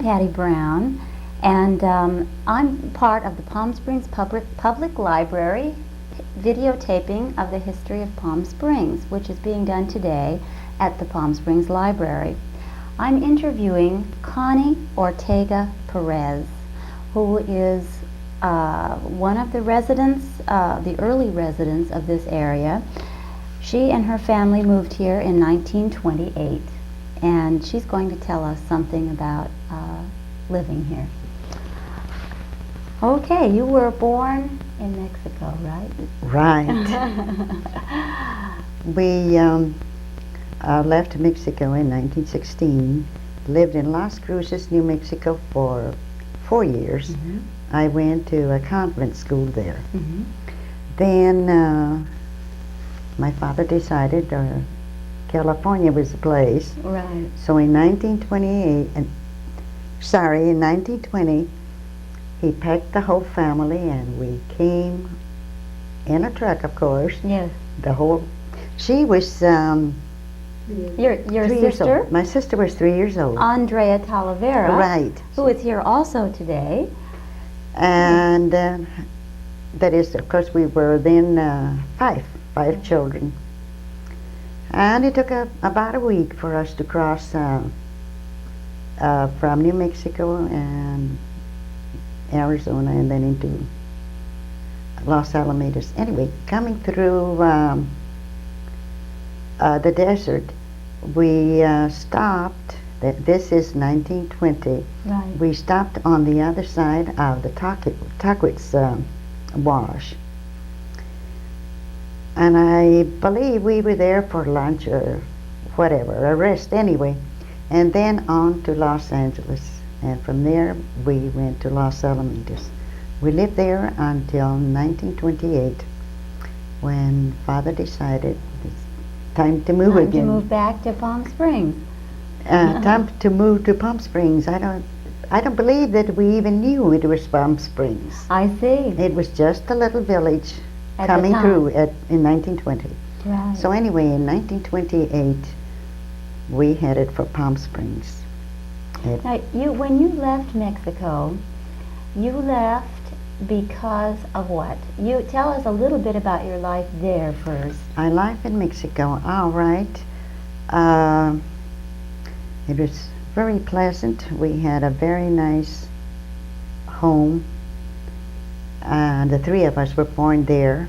Patty Brown, and I'm part of the Palm Springs Public Library videotaping of the history of Palm Springs, which is being done today at the Palm Springs Library. I'm interviewing Connie Ortega Perez, who is one of the residents, the early residents of this area. She and her family moved here in 1928, and she's going to tell us something about living here. Okay, you were born in Mexico, right? Right. We left Mexico in 1916, lived in Las Cruces, New Mexico for 4 years. Mm-hmm. I went to a convent school there. Mm-hmm. Then my father decided California was the place. Right. So in 1920, he packed the whole family and we came in a truck, of course. Yes. She was Your 3 years sister, old. My sister was 3 years old. Andrea Talavera, Right. who is here also today. And that is, of course, we were then five children. And it took about a week for us to cross from New Mexico and Arizona and then into Los Alamitos. Anyway, coming through the desert, we stopped. This is 1920. Right. We stopped on the other side of the Tuckwitz wash. And I believe we were there for lunch or whatever, a rest anyway. And then on to Los Angeles. And from there we went to Los Alamitos. We lived there until 1928 when Father decided it's time to move again. Time to move back to Palm Springs. Time to move to Palm Springs. I don't believe that we even knew it was Palm Springs. I see. It was just a little village At the coming time. through in 1920. Right. So anyway, in 1928, we headed for Palm Springs. Now, when you left Mexico, you left because of what? You tell us a little bit about your life there first. Our life in Mexico, all right. It was very pleasant. We had a very nice home. The three of us were born there.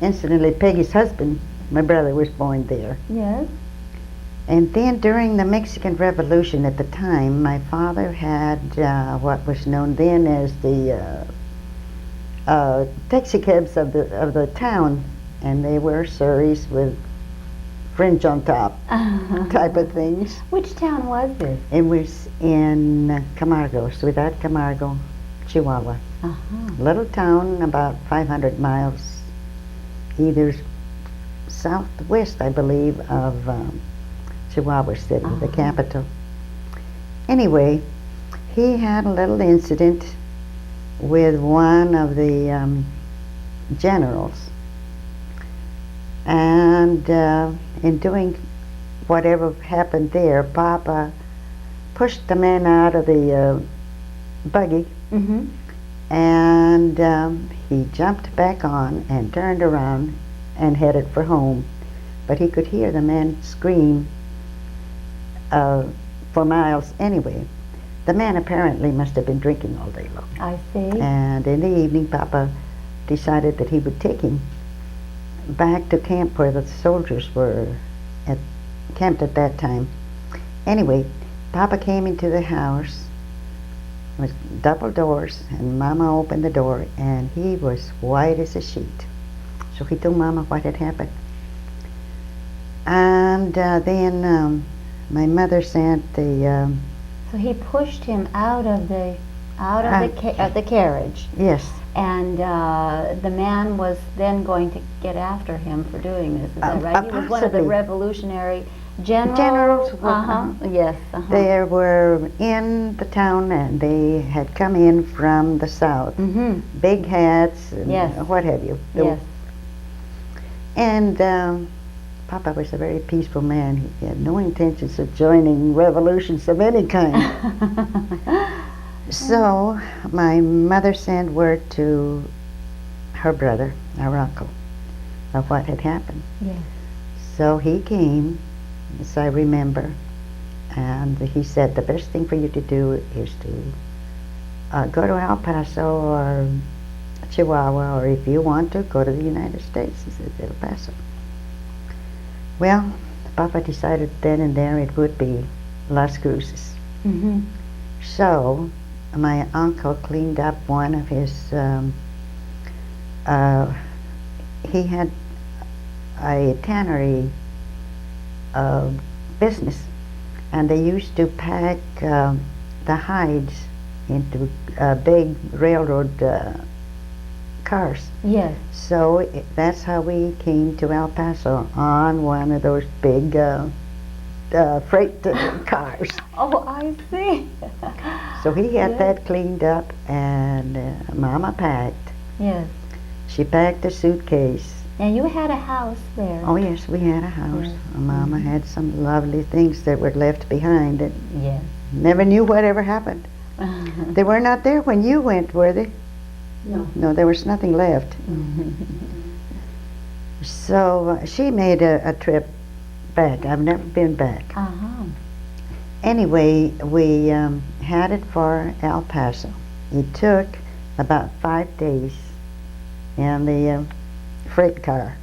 Incidentally, Peggy's husband, my brother, was born there. Yes. And then during the Mexican Revolution at the time, my father had what was known then as the taxi cabs of the town, and they were surreys with fringe on top type of things. Which town was this? It was in Camargo, Ciudad Camargo, Chihuahua. Little town about 500 miles either southwest, I believe, of Chihuahua City, the capital. Anyway, he had a little incident with one of the generals, and in doing whatever happened there, Papa pushed the man out of the buggy, and he jumped back on and turned around and headed for home. But he could hear the man scream for miles anyway. The man apparently must have been drinking all day long. I see. And in the evening, Papa decided that he would take him back to camp where the soldiers were camped at that time. Anyway, Papa came into the house with double doors, and Mama opened the door, and he was white as a sheet. So he told Mama what had happened. And then my mother sent the... So he pushed him out of the carriage. Yes. And the man was then going to get after him for doing this. Is that right? He was one of the possibly. revolutionary generals. Yes. They were in the town, and they had come in from the south. Big hats and Yes. what have you. Yes. And Papa was a very peaceful man. He had no intentions of joining revolutions of any kind. So my mother sent word to her brother, our uncle, of what had happened. Yes. So he came, as I remember, and he said the best thing for you to do is to go to El Paso or Chihuahua, or if you want to, go to the United States. He said, El Paso. Well, Papa decided then and there it would be Las Cruces. Mm-hmm. So my uncle cleaned up one of his, he had a tannery business, and they used to pack the hides into big railroad cars. Yes. So that's how we came to El Paso, on one of those big freight cars. Oh, I see. So he had Yes. that cleaned up, and Mama packed. Yes. She packed a suitcase. And you had a house there. Oh yes, we had a house. Yes. Mama had some lovely things that were left behind, and Yes. never knew whatever happened. They were not there when you went, were they? No. No, there was nothing left. So she made a trip back. I've never been back. Uh-huh. Anyway, we headed for El Paso. It took about 5 days in the freight car.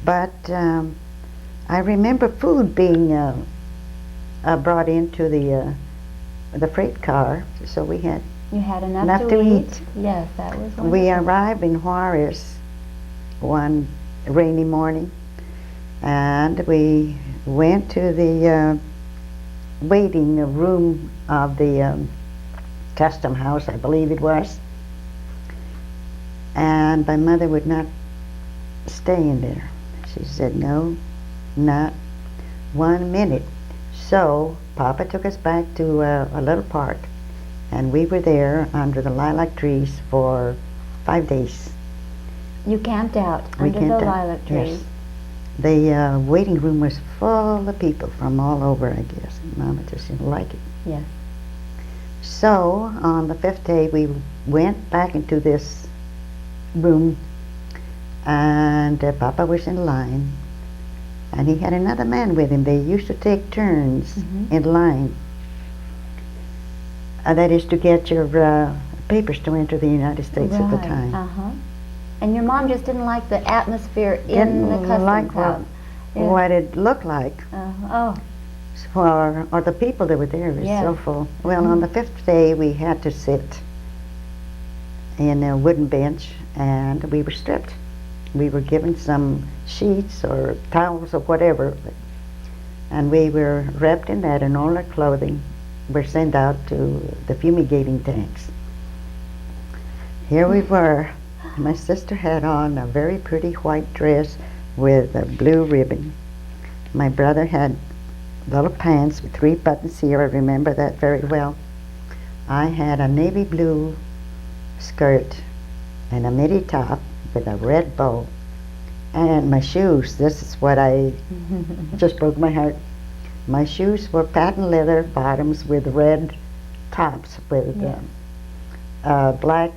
But I remember food being brought into the freight car, so we had You had enough, enough to eat? Yes, that was wonderful. We arrived in Juarez one rainy morning, and we went to the waiting room of the custom house, I believe it was, and my mother would not stay in there. She said, no, not 1 minute. So Papa took us back to a little park, and we were there under the lilac trees for 5 days. You camped out We under camped the out, lilac trees. yes. The waiting room was full of people from all over, I guess. Mama just didn't like it. Yes. So on the 5th day, we went back into this room, and Papa was in line, and he had another man with him. They used to take turns in line. That is to get your papers to enter the United States at the Right. time. Uh-huh. And your mom just didn't like the atmosphere in the Didn't customs like house. what it looked like, Oh, or the people that were there. It was Yeah. so full. Well, on the 5th day, we had to sit in a wooden bench, and we were stripped. We were given some sheets or towels or whatever, and we were wrapped in that, and all our clothing were sent out to the fumigating tanks. Here we were. My sister had on a very pretty white dress with a blue ribbon. My brother had little pants with 3 buttons here. I remember that very well. I had a navy blue skirt and a midi top with a red bow. And my shoes, this is what I just broke my heart. My shoes were patent leather bottoms with red tops with Yeah. black,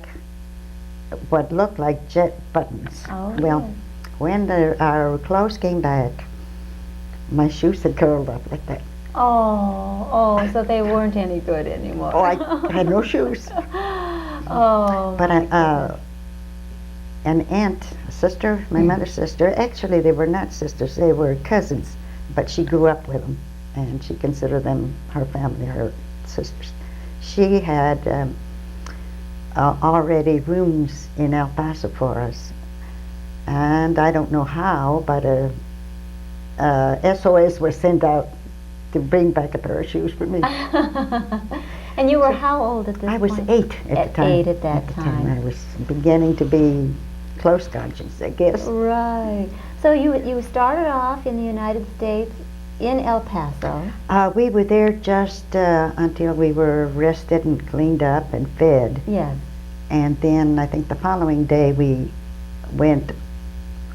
what looked like jet buttons. Oh, Well, yes. when our clothes came back, my shoes had curled up like that. Oh, so they weren't any good anymore. Oh, I had no shoes. Oh, But my an aunt, a sister, my mother's sister, actually they were not sisters, they were cousins, but she grew up with them, and she considered them her family, her sisters. She had already rooms in El Paso for us, and I don't know how, but SOS was sent out to bring back a pair of shoes for me. And you were how old at this I was point? 8 at the time. 8 at that the time. I was beginning to be close conscious, I guess. Right. So you started off in the United States in El Paso. We were there just until we were rested and cleaned up and fed. Yes. And then I think the following day we went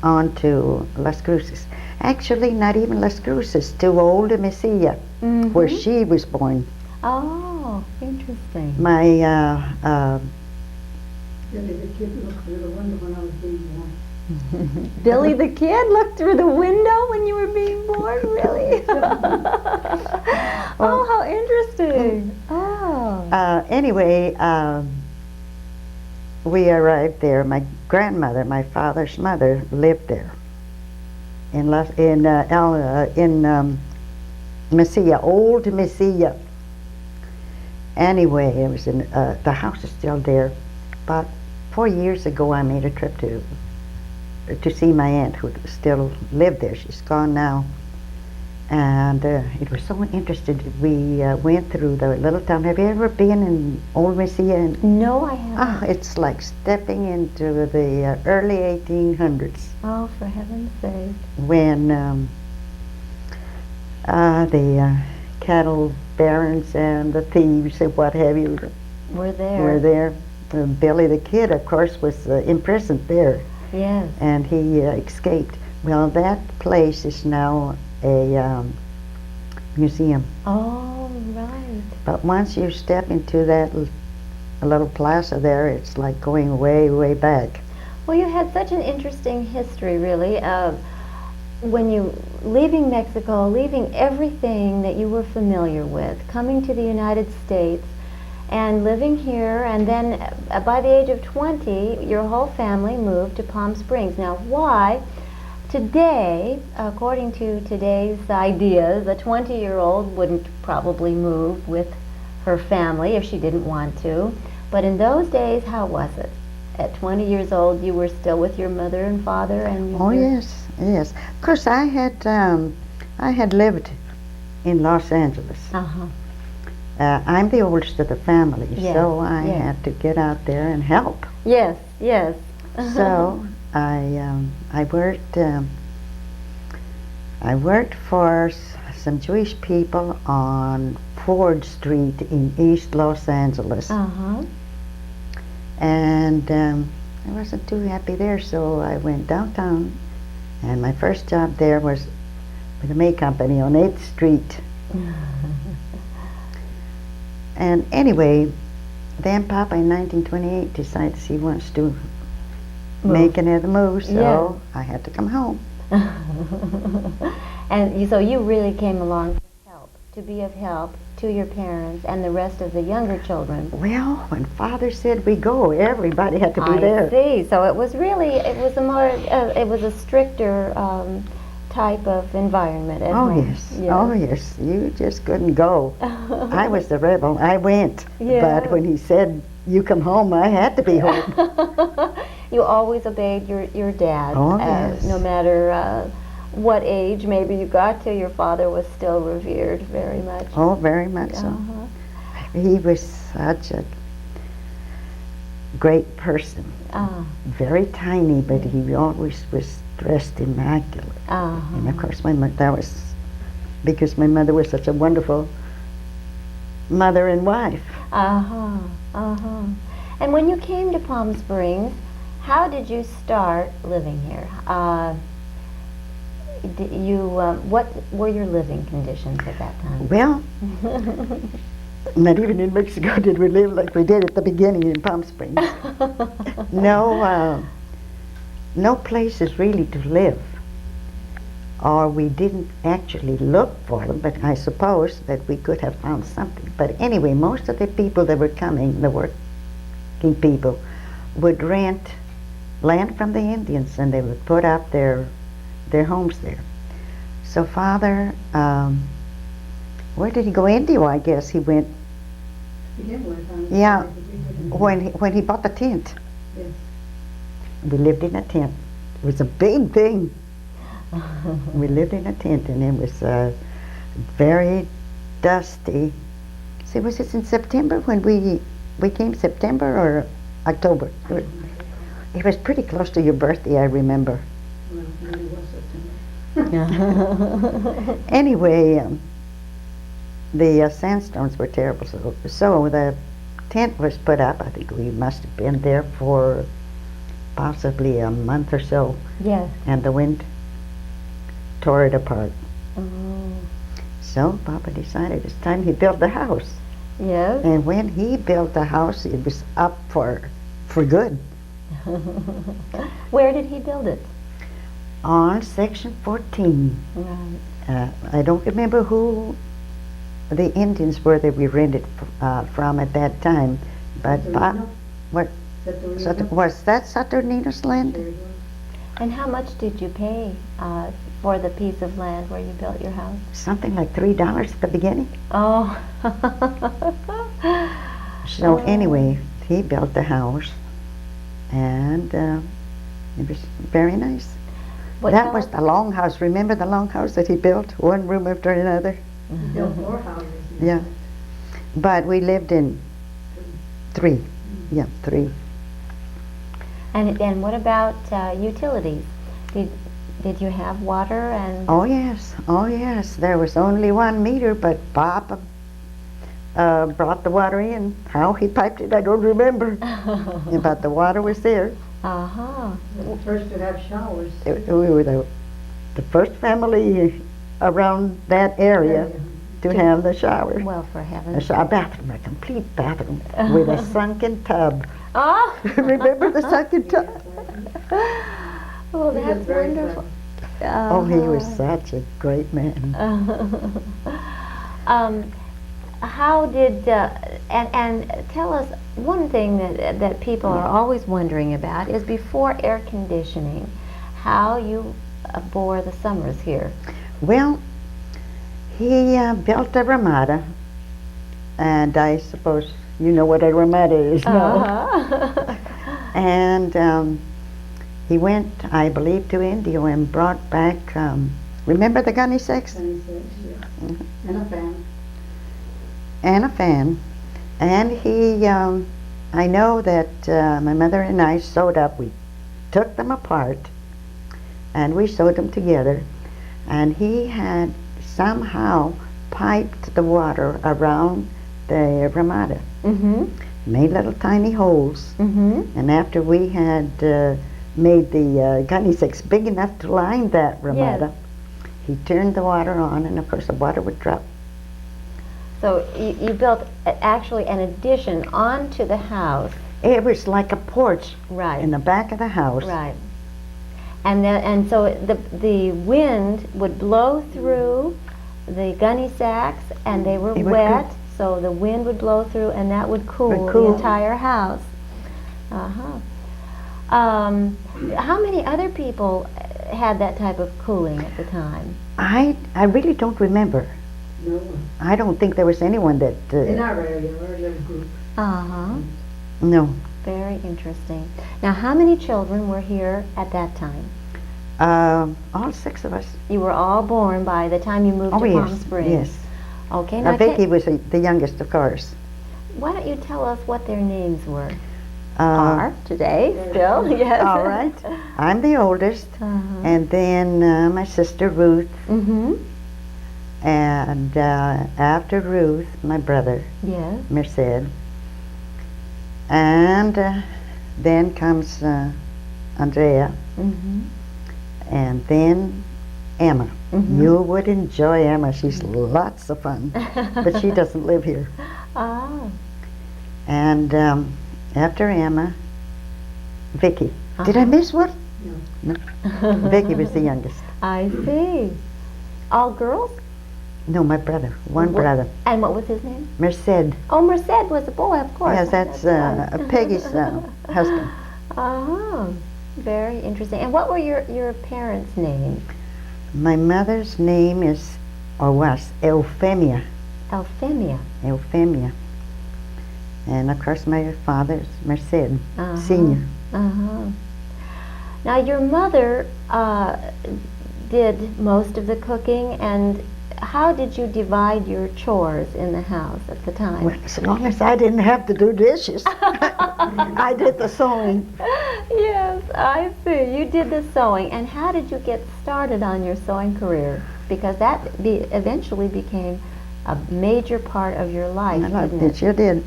on to Las Cruces. Actually, not even Las Cruces, to old Mesilla, where she was born. Oh, interesting. My Billy the Kid looked through the window when I was being born. Billy the Kid looked through the window when you were being born? Really? Oh, how interesting. Oh. Anyway, we arrived there. My grandmother, my father's mother, lived there in Mesilla, old Mesilla. Anyway, it was in the house is still there. About 4 years ago, I made a trip to see my aunt, who still lived there. She's gone now. And it was so interesting. We went through the little town. Have you ever been in old Mesilla? No, I haven't. Oh, it's like stepping into the early 1800s. Oh, for heaven's sake. When the cattle barons and the thieves and what have you We're there. were there. Billy the Kid, of course, was imprisoned there, Yes. and he escaped. Well, that place is now a museum. Oh, right. But once you step into that little plaza there, it's like going way, way back. Well, you had such an interesting history, really, of when you leaving Mexico, leaving everything that you were familiar with, coming to the United States and living here, and then by the age of 20, your whole family moved to Palm Springs. Now, why? Today, according to today's ideas, a 20-year-old wouldn't probably move with her family if she didn't want to. But in those days, how was it? At 20 years old, you were still with your mother and father, and Oh yes, yes. Of course, I had lived in Los Angeles. Uh-huh. I'm the oldest of the family, Yes, so I yes. had to get out there and help. Yes, yes. So I worked for some Jewish people on Ford Street in East Los Angeles, Uh-huh. and I wasn't too happy there, so I went downtown, and my first job there was with a May company on 8th Street. And anyway, then Papa in 1928 decides he wants to make another move, so Yeah. I had to come home. And so you really came along to help, to be of help to your parents and the rest of the younger children. Well, when Father said we go, everybody had to be I there. see. So it was really, it was a stricter type of environment at Oh home. yes, oh yes, you just couldn't go. I was the rebel, I went. Yeah. But when he said, you come home, I had to be home. You always obeyed your dad. Oh, yes. No matter what age maybe you got to, your father was still revered very much. Oh, very much so. Uh-huh. He was such a great person. Very tiny, but he always was dressed immaculate. And of course, that was because my mother was such a wonderful mother and wife. And when you came to Palm Springs, how did you start living here? What were your living conditions at that time? Well, not even in Mexico did we live like we did at the beginning in Palm Springs. No places really to live. Or we didn't actually look for them, but I suppose that we could have found something. But anyway, most of the people that were coming, the working people, would rent land from the Indians, and they would put up their homes there. So Father, where did he go? India, I guess he went. Yeah, when he bought the tent. Yes. We lived in a tent. It was a big thing. We lived in a tent, and it was very dusty. See, was it in September when we came? September or October? It was pretty close to your birthday, I remember. Well, maybe it was September. Anyway, the sandstorms were terrible, so the tent was put up. I think we must have been there for possibly a month or so. Yes. And the wind tore it apart. Oh. So Papa decided it's time he built a house. Yes. And when he built the house, it was up for good. Where did he build it? On Section 14. Right. I don't remember who the Indians were that we rented from at that time, but Saturnino? what Saturnino? was that Saturnino's land? There it was. And how much did you pay for the piece of land where you built your house? Something like $3 at the beginning. Oh. So anyway, he built the house, and it was very nice. What That tell was us- the Longhouse. Remember the Longhouse that he built, one room after another? He built 4 houses. Yeah. But we lived in 3. Yeah, 3. And what about utilities? Did you have water and? Oh yes. There was only 1 meter, but Papa brought the water in. How he piped it, I don't remember. But the water was there. Uh-huh. The first to have showers. We were the first family around that area to have the shower. Well, for heaven's A bathroom, a complete bathroom with a sunken tub. Oh! Remember the sunken tub? Oh, He was that's very wonderful. Oh, he was such a great man. How did and tell us one thing that people are always wondering about is before air conditioning, how you bore the summers here. Well, he built a ramada, and I suppose you know what a ramada is now. Uh-huh. And he went, I believe, to India and brought back, remember the gunny sacks? 26, yeah. And a fan. And a fan. And he, I know that my mother and I sewed up. We took them apart and we sewed them together. And he had somehow piped the water around the ramada, Mm-hmm. made little tiny holes. Mm-hmm. And after we had made the gunny sacks big enough to line that ramada, he turned the water on, and of course the water would drop. So you built actually an addition onto the house. It was like a porch Right. in the back of the house. Right. And so the wind would blow through the gunny sacks, and they were It would wet, so the wind would blow through, and that would cool the cool. entire house. Uh-huh. How many other people had that type of cooling at the time? I really don't remember. No one. I don't think there was anyone that. In our area, our little group. Uh-huh. No. Very interesting. Now, how many children were here at that time? All 6 of us. You were all born by the time you moved Oh to Palm yes, Springs. yes. Okay, Now now Vicky was the youngest, of course. why don't you tell us what their names were? Uh, Are today still? Yes. all right. I'm the oldest, Uh-huh. and then my sister Ruth, Mm-hmm. and after Ruth, my brother Yes. Merced, and then comes Andrea, Mm-hmm. and then Emma. Mhm. You would enjoy Emma. She's lots of fun, but she doesn't live here. Ah. And after Emma, Vicky. Did I miss one? No. Vicky was the youngest. I see. All girls? No, my brother. One What- brother. And what was his name? Merced. Oh, Merced was a boy, of course. Yes, that's Peggy's husband. Uh-huh. Very interesting. And what were your parents' names? My mother's name is, or was, Euphemia. Euphemia. Euphemia. And of course my father's Merced, Uh-huh. Senior. Uh-huh. Now, your mother did most of the cooking, and how did you divide your chores in the house at the time? Well, as long as I didn't have to do dishes, I did the sewing. Yes, I see. You did the sewing. And how did you get started on your sewing career? Because that eventually became a major part of your life, I didn't it it? sure did.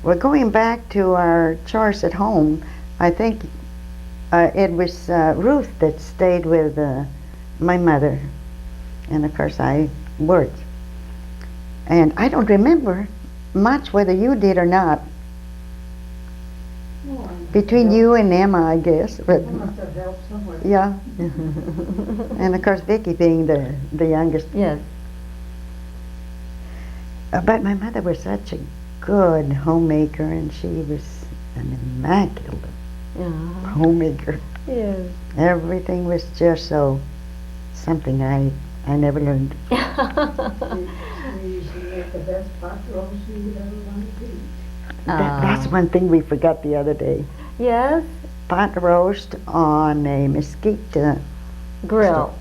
We're going back to our chores at home. I think It was Ruth that stayed with my mother, and of course I worked. And I don't remember much whether you did or not. Oh, Between you and Emma, I guess. But I must have helped somewhere. yeah, and of course Vicky being the youngest. Yes. But my mother was such a good homemaker, and she was an immaculate homemaker. Yes. Everything was just so something I never learned. She used to make the best pot roast you would ever want to eat. That's one thing we forgot the other day. Yes. Pot roast on a mesquite. Grill.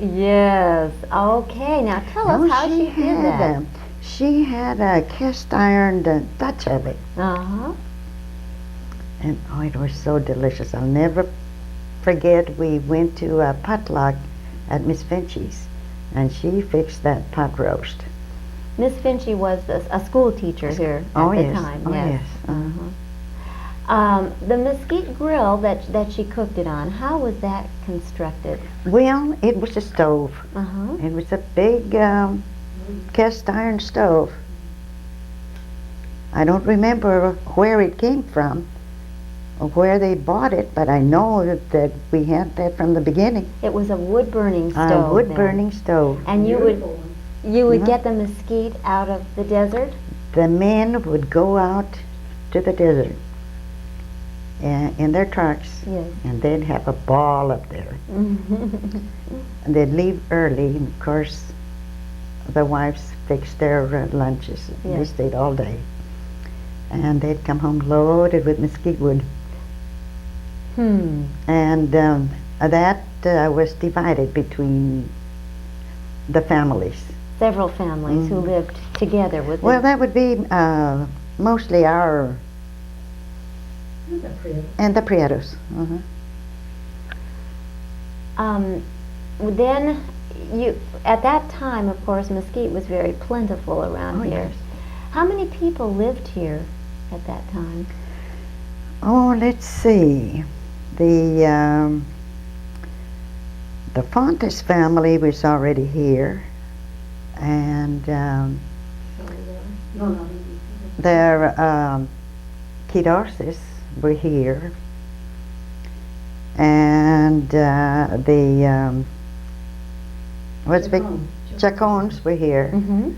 Yes. Okay. Now tell us how she did that. She had a cast iron Dutch oven, Uh-huh. and oh, it was so delicious. I'll never forget. We went to a potluck at Miss Finchie's, and she fixed that pot roast. Miss Finchie was a school teacher here at the time. Oh, yes. yes. The mesquite grill that she cooked it on, how was that constructed? Well, it was a stove. Uh-huh. It was a big cast iron stove. I don't remember where it came from or where they bought it, but I know that we had that from the beginning. It was a wood burning stove. A wood then. burning stove. And you Beautiful would one. get the mesquite out of the desert? The men would go out to the desert in their trucks, Yes. and they'd have a ball up there. And they'd leave early, and of course the wives fixed their lunches. They Yes. stayed all day. And they'd come home loaded with mesquite wood. And that was divided between the families. Several families who lived together with Well, that would be mostly our That's a pretty. and the Prietos. Then you at that time, of course, mesquite was very plentiful around Oh, here. yes. How many people lived here at that time? Oh, let's see. The Fontes family was already here, and No, no. their Quidorces were here, and the what's big Chacones were here, Mm-hmm.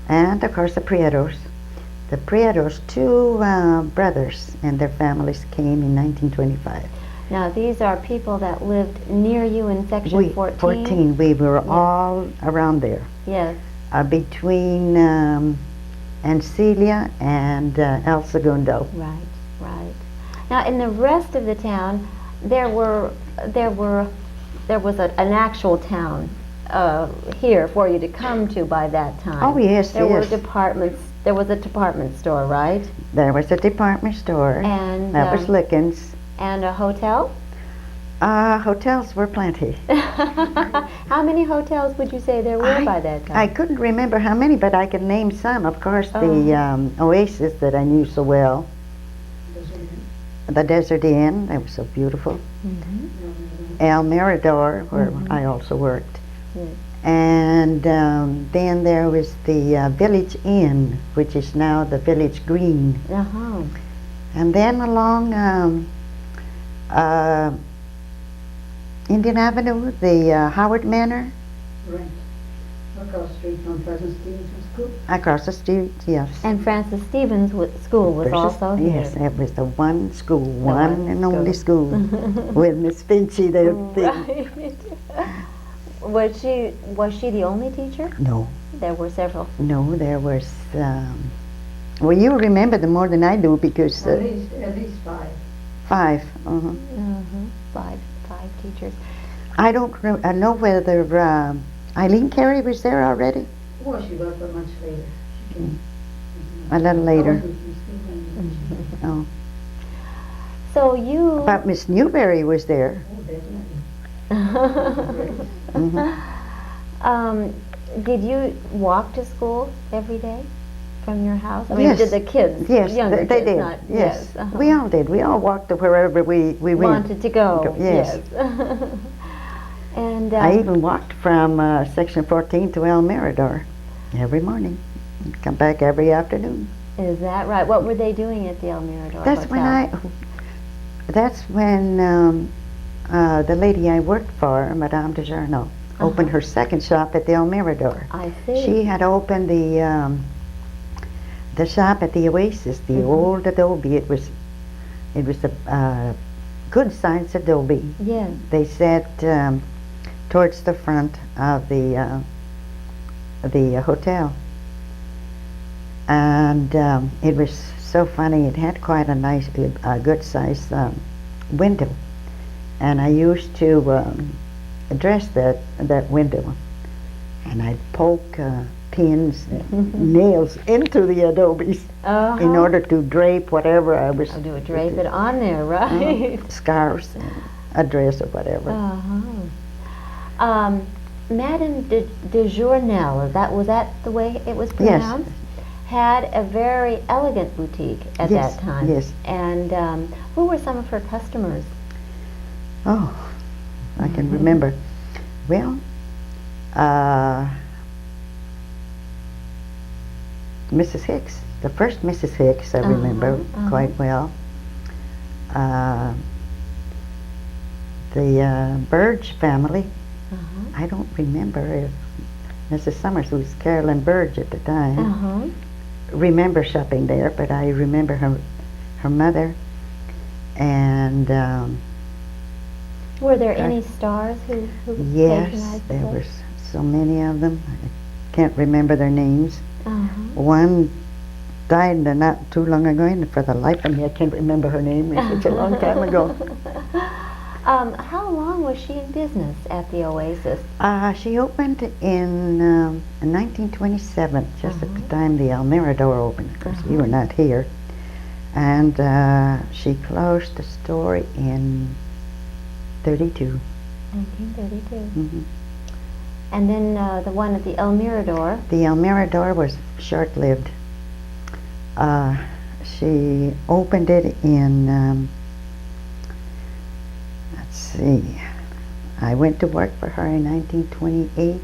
and of course the Prietos. The Prietos, two brothers and their families came in 1925. Now, these are people that lived near you in section 14? 14. We were all around there, Yes. between Ancilia and El Segundo. Right, right. Now, in the rest of the town, there was an actual town here for you to come to by that time. Oh, yes, There were yes. departments. There was a department store, right? There was a department store. And That was Lickens. and a hotel. Hotels were plenty. How many hotels would you say there were by that time? I couldn't remember how many, but I could name some. Of course, the Oasis that I knew so well. The Desert Inn, that was so beautiful. Mhm. El Mirador, where I also worked. Yes. And then there was the Village Inn, which is now the Village Green. Uh-huh. And then along Indian Avenue, the Howard Manor, Right. Across the street from Pleasant Stevens School. across the street, yes. And Francis Stevens School was also here. Yes, that was the one school, one one and only school, with Miss Finchie there. Right. Was she the only teacher? No, There were several. no, there was, well, you remember them more than I do because At least five. 5. Five teachers. I don't know whether Eileen Carey was there already. Well, she was, but much later. She came. A little later. Oh, So you. but Miss Newberry was there. Oh, definitely. Did you walk to school every day? from your house? I mean, Yes. did the kids? Yes, younger they kids, did. Not, Yes, uh-huh. we all did. We all walked to wherever we went. Wanted to go. Yes. And I even walked from Section 14 to El Mirador every morning. And come back every afternoon. is that right? What were they doing at the El Mirador Hotel? That's when the lady I worked for, Madame de Jarno, opened her second shop at the El Mirador. I see. She had opened the shop at the Oasis, the old adobe. It was a good sized adobe. Yes. They sat towards the front of the hotel, and it was so funny. It had quite a nice, good sized window, and I used to address that window, and I'd poke pins and nails into the adobes in order to drape whatever I was. I'll do a drape it on there, right? Scarves and a dress or whatever. Madame de Journelle, was that the way it was pronounced? Had a very elegant boutique at that time. Yes. And who were some of her customers? Oh, I can remember. Well, Mrs. Hicks, the first Mrs. Hicks, I remember quite well. The Burge family. I don't remember if Mrs. Summers, who was Carolyn Burge at the time, remember shopping there, but I remember her mother. And were there any stars who yes, patronized there the were so many of them. I can't remember their names. One died not too long ago, and for the life of me, I can't remember her name. It's such a long time ago. How long was she in business at the Oasis? She opened in 1927, just at the time the El Mirador opened. Of course, we were not here. And she closed the store in 32. 1932. And then the one at the El Mirador? The El Mirador was short-lived. She opened it in, let's see, I went to work for her in 1928,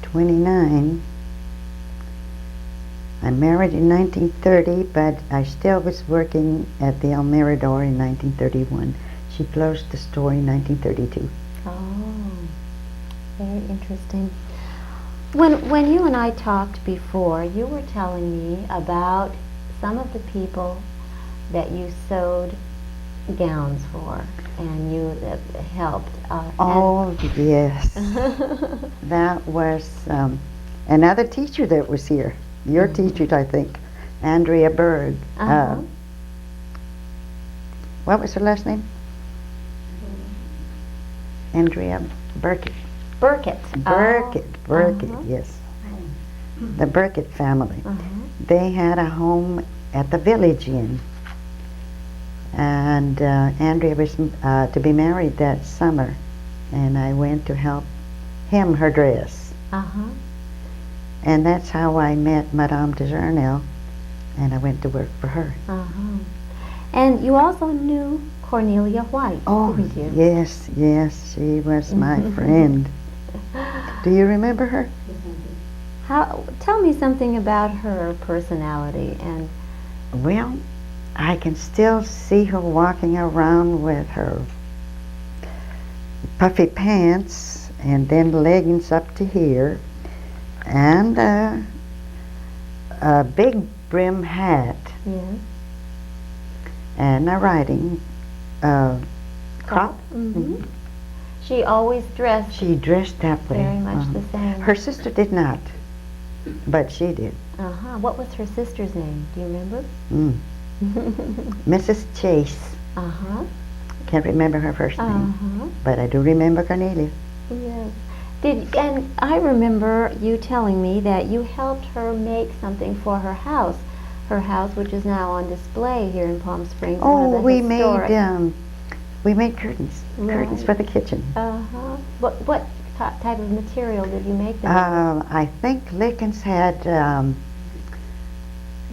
29. I married in 1930, but I still was working at the El Mirador in 1931. She closed the store in 1932. Oh, very interesting. When you and I talked before, you were telling me about some of the people that you sewed gowns for, and you helped. Oh, yes. That was another teacher that was here. Your teacher, I think, Andrea Berkut. What was her last name? Andrea Berkut. Berkut. Berkut, yes. The Berkut family. They had a home at the Village Inn. And Andrea was to be married that summer. And I went to help hem her dress. And that's how I met Madame de Journelle. And I went to work for her. And you also knew Cornelia White, didn't you? Yes, yes, she was my friend. Do you remember her? Tell me something about her personality. And well, I can still see her walking around with her puffy pants and then leggings up to here and a big brim hat and a riding crop. She always dressed. She dressed that way. Very much the same. Her sister did not, but she did. What was her sister's name? Do you remember? Mrs. Chase. Can't remember her first name, but I do remember Cornelia. Yes. And I remember you telling me that you helped her make something for her house. Her house, which is now on display here in Palm Springs. Oh, we made curtains. Curtains for the kitchen. What type of material did you make them? I think Dickens had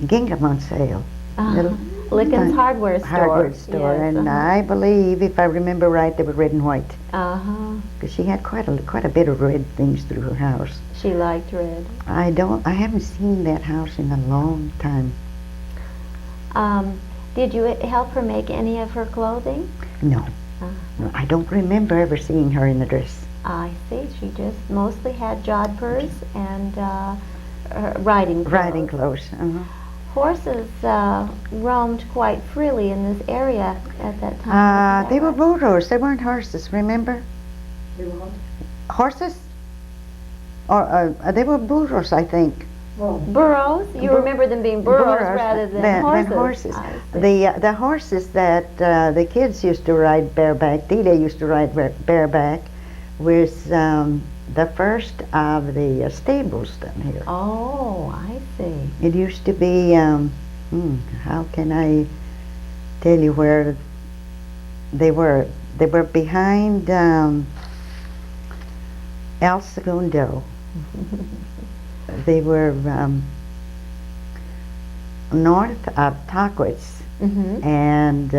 gingham on sale. Little Licken's hardware store. hardware store, Yes, and I believe, if I remember right, they were red and white. Uh-huh. Because she had quite a bit of red things through her house. She liked red. I haven't seen that house in a long time. Did you help her make any of her clothing? No, no, I don't remember ever seeing her in a dress. I see. She just mostly had jodhpurs and riding clothes. Riding clothes. Uh-huh. Horses roamed quite freely in this area at that time. They were burros. They weren't horses. Remember? They were what? Horses? Or they were burros, I think. Oh, Burros? You remember them being burros rather than horses. I see. The horses that the kids used to ride bareback, Dita used to ride bareback, was the first of the stables down here. Oh, I see. It used to be, how can I tell you where they were? They were behind El Segundo. They were north of Taquitz and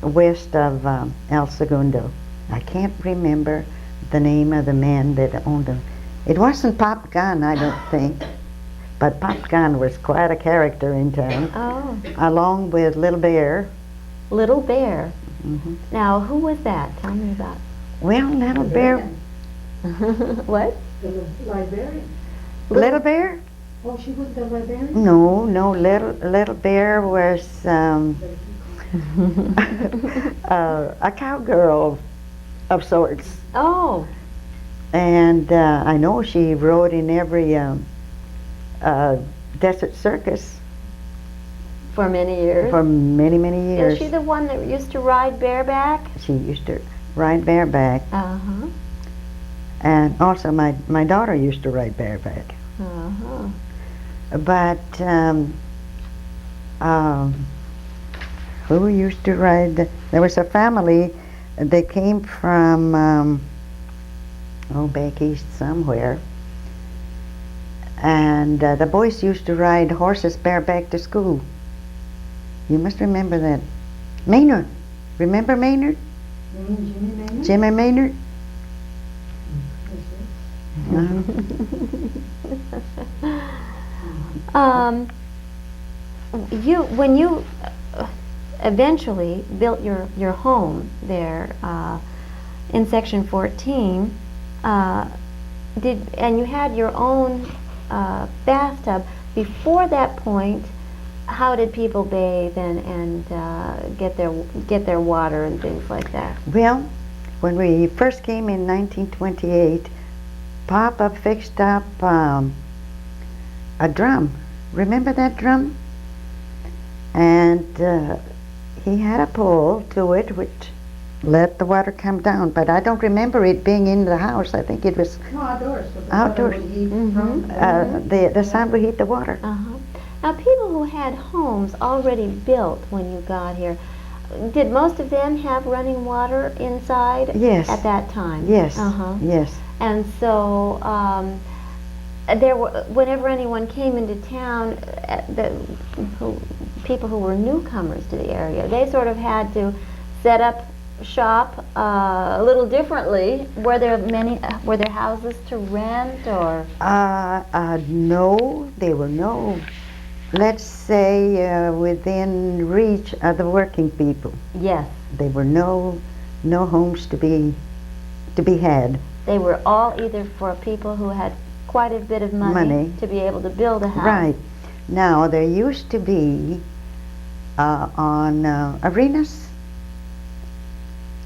west of El Segundo. I can't remember the name of the man that owned them. It wasn't Pop Gun, I don't think, but Pop Gun was quite a character in town, Oh, along with Little Bear. Little Bear. Mm-hmm. Now, who was that? Tell me about. Well, Little Bear, What? the librarian. Little Bear? Oh, she was the librarian? No, Little Bear was a cowgirl of sorts. Oh, And I know she rode in every desert circus for many years. for many, many years. Is she the one that used to ride bareback? She used to ride bareback. Uh-huh. And also my daughter used to ride bareback. Uh-huh. But who used to ride? There was a family. They came from back east somewhere. And the boys used to ride horses bareback to school. You must remember that. Maynard. Remember Maynard? Jimmy Maynard? Jimmy Maynard? When you eventually built your home there in Section 14, and you had your own bathtub. Before that point, how did people bathe and get their water and things like that? Well, when we first came in 1928, Papa fixed up a drum. Remember that drum? And he had a pole to it which let the water come down, but I don't remember it being in the house. I think it was No, outdoors. So the Outdoors. water would heat from the sun would heat the water. Uh-huh. Now, people who had homes already built when you got here, did most of them have running water inside Yes. at that time? Yes, Uh-huh. yes. And so whenever anyone came into town, people who were newcomers to the area, they sort of had to set up shop a little differently. Were there houses to rent or? No, there were no, let's say, within reach of the working people. Yes. There were no homes to be had. They were all either for people who had quite a bit of money to be able to build a house. Right. Now, there used to be on Arenas,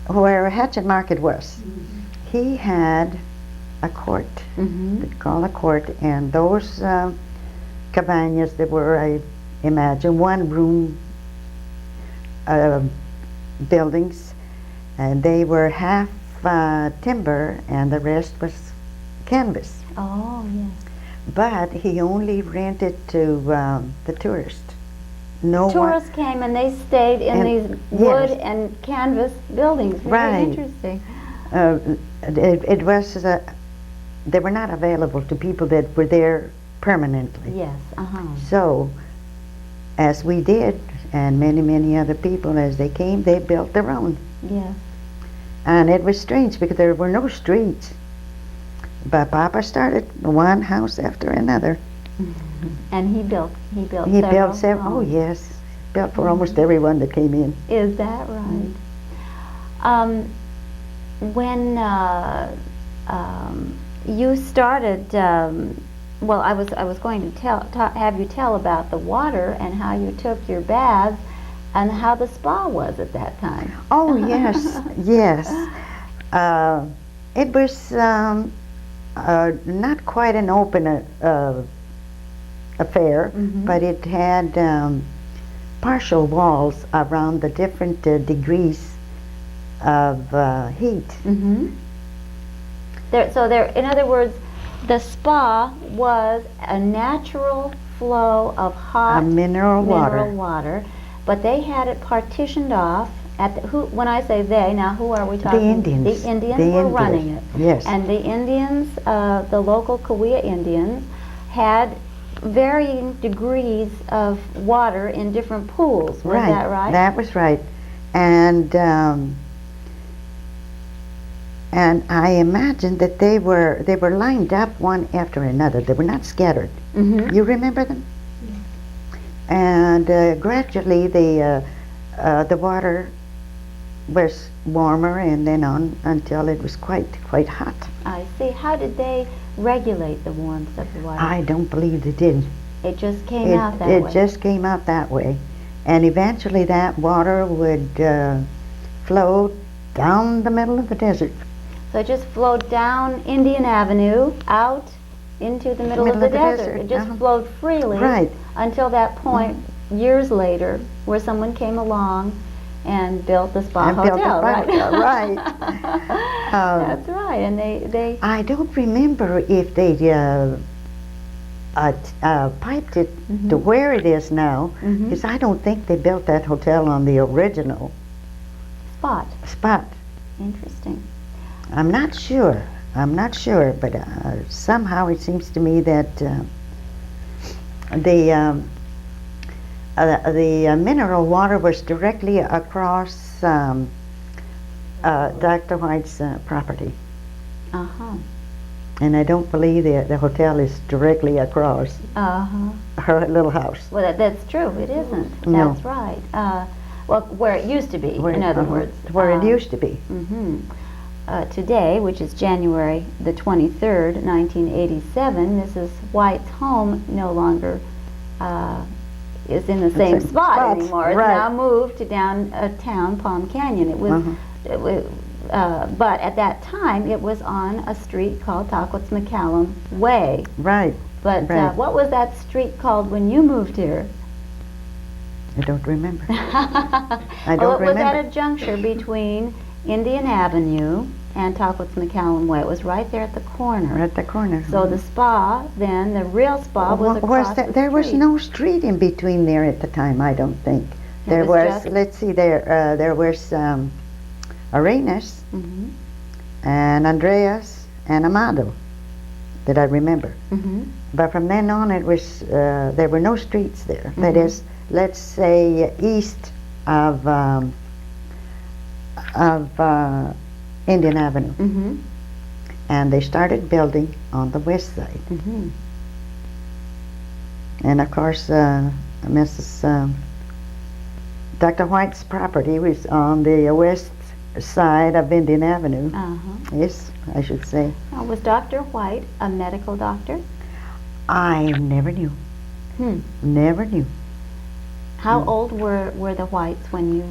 where Hatchet Market was, he had a court, Mm-hmm. they call a court, and those cabanas, there were, I imagine, one-room buildings, and they were half timber and the rest was canvas. Oh, yes. But he only rented to the tourists. No one, Tourists came and they stayed in And- these wood yes. and canvas buildings. Very Right. interesting. it was, they were not available to people that were there permanently. Yes. Uh-huh. So as we did, and many, many other people, as they came, they built their own. Yes. And it was strange because there were no streets. But Papa started one house after another. And he built He several built several. Oh homes. yes, built for almost everyone that came in. Is that right? When you started, well, I was going to have you tell about the water and how you took your baths and how the spa was at that time. Oh yes, yes. It was not quite an open affair, but it had partial walls around the different degrees of heat. In other words, the spa was a natural flow of hot Mineral water, but they had it partitioned off. When I say they, now who are we talking? The Indians. The Indians were running it. Yes. And the Indians, the local Kauai Indians, had varying degrees of water in different pools. Was that right? That was right. And I imagine that they were lined up one after another. They were not scattered. You remember them? And gradually the water was warmer, and then on until it was quite hot. I see. How did they regulate the warmth of the water? I don't believe they did. It just came out that way. It just came out that way, and eventually that water would flow down the middle of the desert. So it just flowed down Indian Avenue out into the middle of the desert. It just flowed freely until that point years later where someone came along and built the spa hotel, right? Right. That's right. And they I don't remember if they piped it to where it is now, because I don't think they built that hotel on the original spot. Interesting. I'm not sure, but somehow it seems to me that the mineral water was directly across Dr. White's property. And I don't believe the hotel is directly across her little house. Well, that's true. It isn't. No. That's right. Well, where it used to be, in other words. Where it used to be. Today, which is January the 23rd, 1987, Mrs. White's home no longer is in the same spot anymore. It's now moved to downtown Palm Canyon. It was, but at that time, it was on a street called McCallum Way. Right. But what was that street called when you moved here? I don't remember. It was at a juncture between Indian Avenue and McCallum Way. It was right there at the corner. Right at the corner. So the spa, then, the real spa was across the street. There was no street in between there at the time, I don't think. There was, let's see, there was Arenas and Andreas and Amado that I remember. But from then on, it was there were no streets there. That is, let's say, east of Indian Avenue. And they started building on the west side. And of course, Mrs. Dr. White's property was on the west side of Indian Avenue. Yes, I should say. Now, was Dr. White a medical doctor? I never knew. Never knew. How old were the Whites when you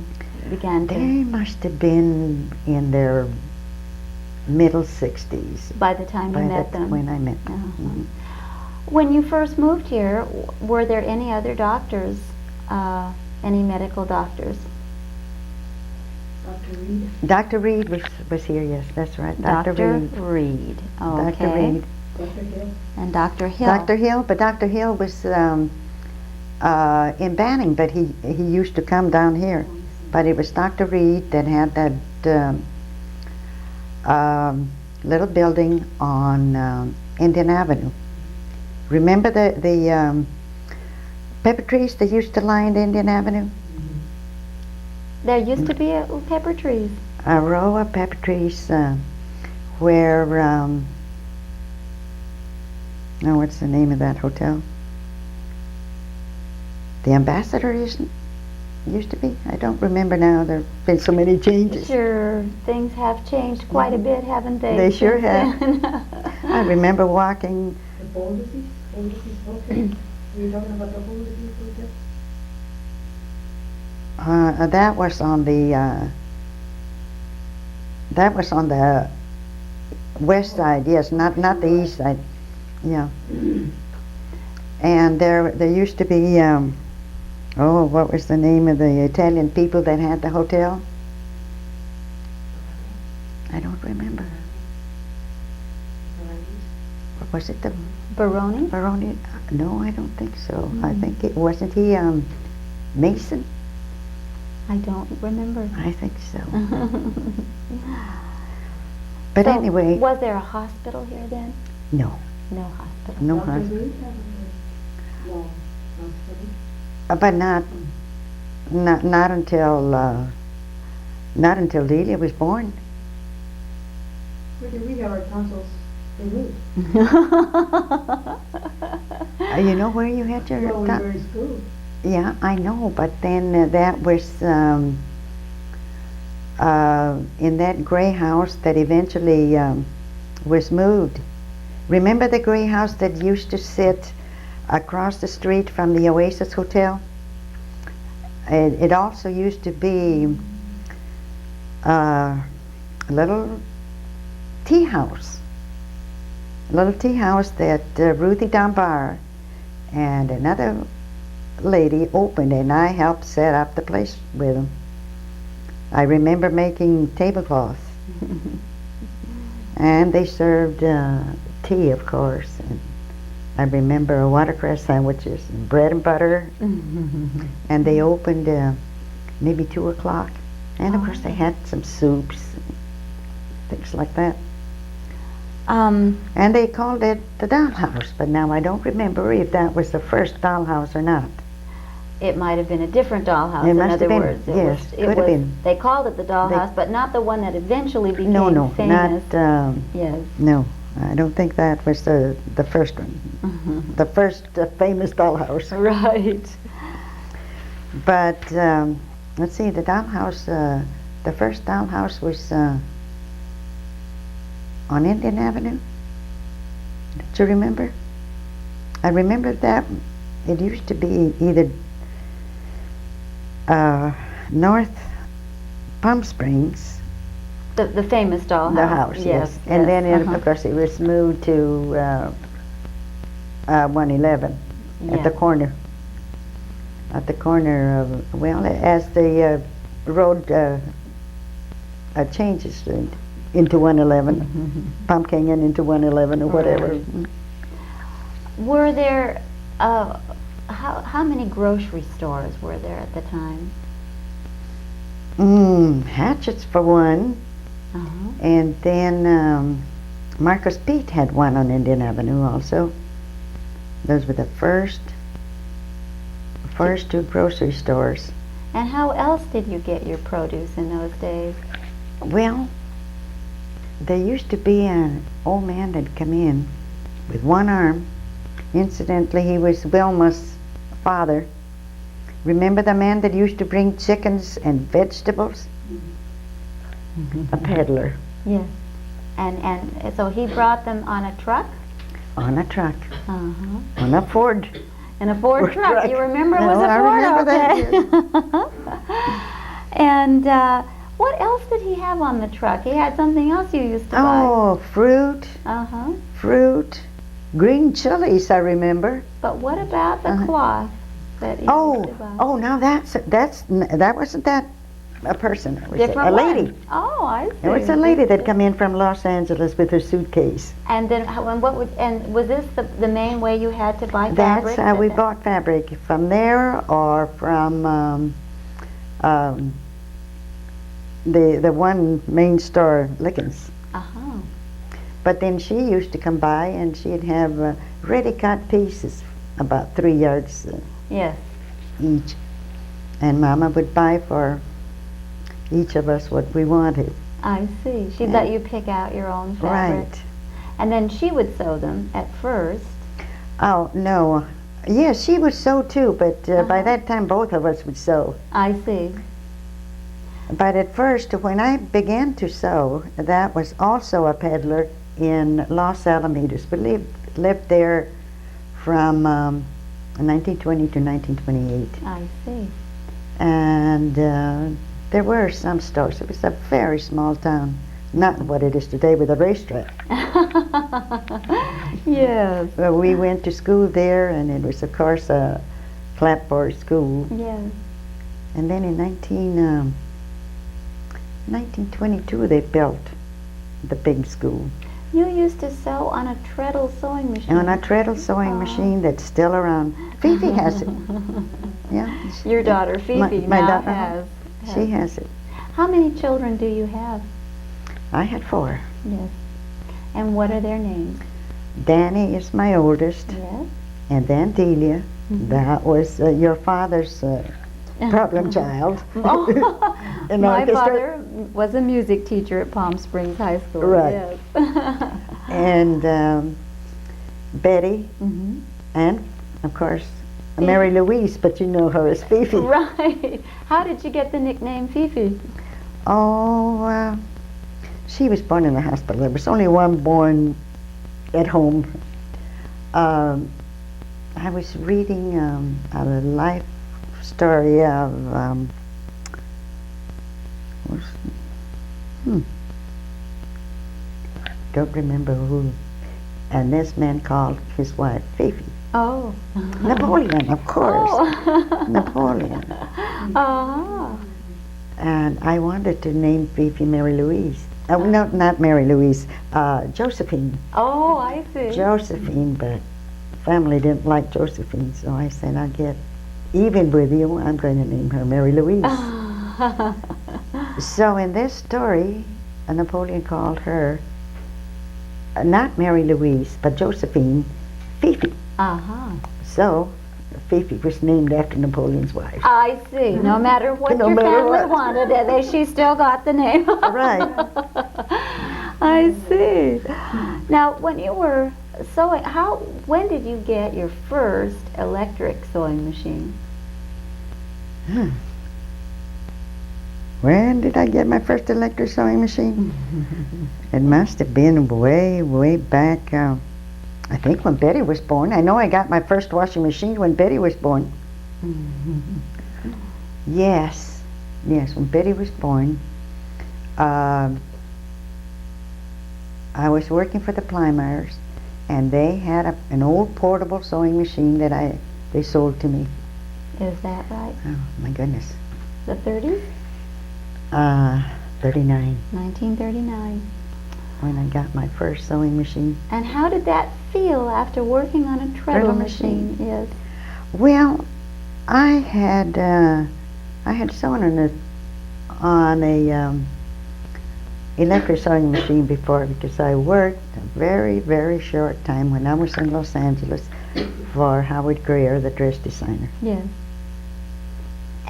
began to? They must have been in their middle 60s. By the time you met them? When I met them. When you first moved here, were there any other doctors, any medical doctors? Dr. Reid. Dr. Reid was here, yes, that's right. Dr. Reid. Okay. Dr. Reid. Dr. Hill. And Dr. Hill. But Dr. Hill was in Banning, but he used to come down here. But it was Dr. Reid that had that little building on Indian Avenue. Remember the pepper trees that used to line Indian Avenue. There used to be pepper trees. A row of pepper trees where, oh, what's the name of that hotel? The Ambassador used to be? I don't remember now. There have been so many changes. Sure, things have changed quite a bit, haven't they? They sure since have. then? I remember walking. The Boldies? Boldies Hotel? Were you talking about the Boldies Hotel? That was on the west side, yes, not the east side. Yeah. And there used to be oh, what was the name of the Italian people that had the hotel? I don't remember. What was it, the Baroni? Baroni? No, I don't think so. I think it wasn't he Mason? I don't remember. I think so. But So, anyway, was there a hospital here then? no, No hospital. no Dr. hospital. Reid had a law hospital. But not until Delia was born. Where did we have our tonsils removed? You know where you had your Well, we were in school. Yeah, I know, but then that was in that gray house that eventually was moved. Remember the gray house that used to sit across the street from the Oasis Hotel? It also used to be a little tea house. A little tea house that Ruthie Dunbar and another lady opened, and I helped set up the place with them. I remember making tablecloths. And they served tea, of course. And I remember watercress sandwiches and bread and butter. And they opened maybe 2 o'clock. And of course they had some soups, and things like that. And they called it the dollhouse, but now I don't remember if that was the first dollhouse or not. It might have been a different dollhouse. It In must other have been, words, yes, it could have was. been. They called it the dollhouse, but not the one that eventually became No, famous. not, Yes. no, I don't think that was the first one. The first famous dollhouse. Right. But let's see, the dollhouse, the first dollhouse was on Indian Avenue. Do you remember? I remember that it used to be either North Palm Springs, The famous dollhouse. the house, yes. And then, of course, it was moved to 111 at the Yes. corner. At the corner of, well, as the road changes into 111, Pumpkin and into 111 or whatever. Right. Were there, how many grocery stores were there at the time? Hatchett's for one, and then Marcus Pete had one on Indian Avenue also. Those were the first 2 grocery stores. And how else did you get your produce in those days? Well, there used to be an old man that'd come in with one arm. Incidentally, he was Wilma's father. Remember the man that used to bring chickens and vegetables? A peddler. Yes. And so he brought them on a truck? On a truck. Uh-huh. On a Ford. In a Ford Ford truck. truck. You remember it No, was a I Ford? remember that, Okay. And what else did he have on the truck? He had something else you used to buy. Oh, fruit, Uh-huh. green chilies, I remember. But what about the cloth that you used to buy? Oh, now that wasn't that a person. It was Different a lady. one. Oh, I see. It was a lady that come in from Los Angeles with her suitcase. And then, and was this the main way you had to buy That's fabric? how we bought fabric, from there or from the one main store, Dickens. Uh-huh. But then she used to come by and she'd have ready cut pieces about 3 yards Yes. each. And Mama would buy for each of us what we wanted. I see. She'd let you pick out your own fabric. Right. And then she would sew them at first. Oh, no. Yes, she would sew too, but by Uh-huh. that time both of us would sew. I see. But at first, when I began to sew, that was also a peddler in Los Alamitos. We lived there from 1920 to 1928. I see. And there were some stores. It was a very small town. Not what it is today with a racetrack. Yes. Well, we went to school there, and it was, of course, a clapboard school. Yes. And then in 1922, they built the big school. You used to sew on a treadle sewing machine. And on a treadle sewing machine that's still around. Fifi has it. Yeah. Your daughter Fifi my now daughter, has. She has it. How many children do you have? I had 4. Yes. And what are their names? Danny is my oldest, Yes. and then Delia. That was your father's problem child. In My orchestra. father was a music teacher at Palm Springs High School. Right. Yes. And Betty, Mhm. and of course Mary Louise, but you know her as Fifi. Right. How did you get the nickname Fifi? Oh, she was born in the hospital. There was only one born at home. I was reading a life story of don't remember who, and this man called his wife Fifi. Oh. Napoleon, of course. Oh. Napoleon. Uh-huh. And I wanted to name Fifi Mary Louise. No, not Mary Louise, Josephine. Oh, I see. Josephine, but family didn't like Josephine, so I said, I'll get even with you. I'm going to name her Mary Louise. So in this story, Napoleon called her, not Mary Louise, but Josephine, Fifi. Uh-huh. So Fifi was named after Napoleon's wife. I see. No matter what No your matter family what. wanted, she still got the name. Right. I see. Now, when you were sewing, when did you get your first electric sewing machine? When did I get my first electric sewing machine? It must have been way, way back, I think when Betty was born. I know I got my first washing machine when Betty was born. Yes, when Betty was born. I was working for the Plymires, and they had an old portable sewing machine that they sold to me. Is that right? Oh, my goodness. The 30s? 39, 1939. when I got my first sewing machine. And how did that feel after working on a treadle machine? Yes. Well, I had sewn on a electric sewing machine before, because I worked a very, very short time when I was in Los Angeles for Howard Greer, the dress designer. Yes.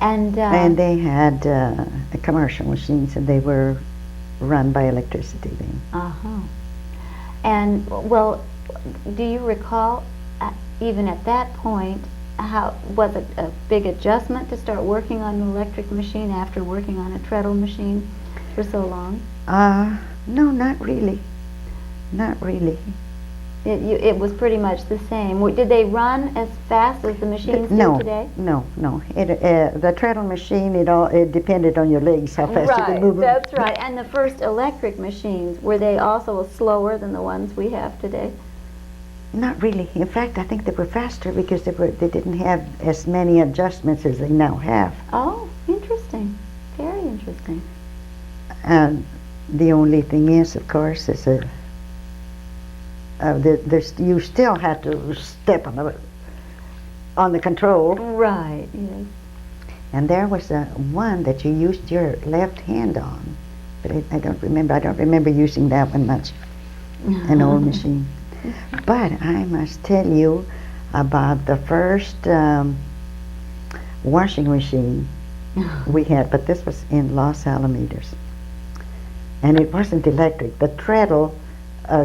And they had commercial machines, and they were run by electricity then. uh-huh. And well, do you recall even at that point, how was it a big adjustment to start working on an electric machine after working on a treadle machine for so long? No, not really. Not really. It was pretty much the same. Did they run as fast as the machines do today? No. The treadle machine, it depended on your legs, how fast you could move them. That's right. And the first electric machines, were they also slower than the ones we have today? Not really. In fact, I think they were faster because they didn't have as many adjustments as they now have. Oh, interesting. Very interesting. And the only thing is, of course, is you still have to step on the control. Right, yes. And there was one that you used your left hand on, but I don't remember. I don't remember using that one much. An old machine. But I must tell you about the first washing machine we had, but this was in Los Alamitos. And it wasn't electric. The Treadle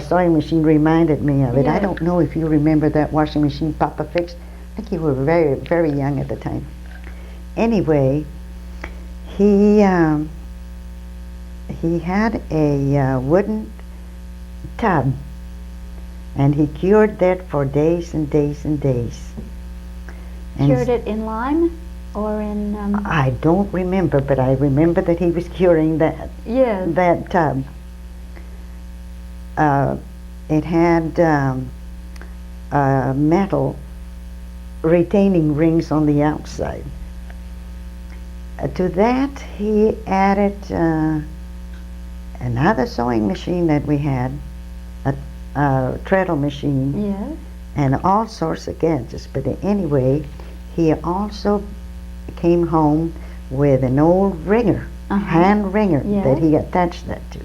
sewing machine reminded me of it. I Yes. don't know if you remember that washing machine Papa fixed. I think you were very, very young at the time. Anyway, he had a wooden tub, and he cured that for days and days and days. And Cured it in lime or in... I don't remember, but I remember that he was curing that yes. that tub. It had metal retaining rings on the outside. To that he added another sewing machine that we had, a treadle machine, Yes. and all sorts of gadgets. But anyway, he also came home with an old ringer, hand ringer, Yes. that he attached that to.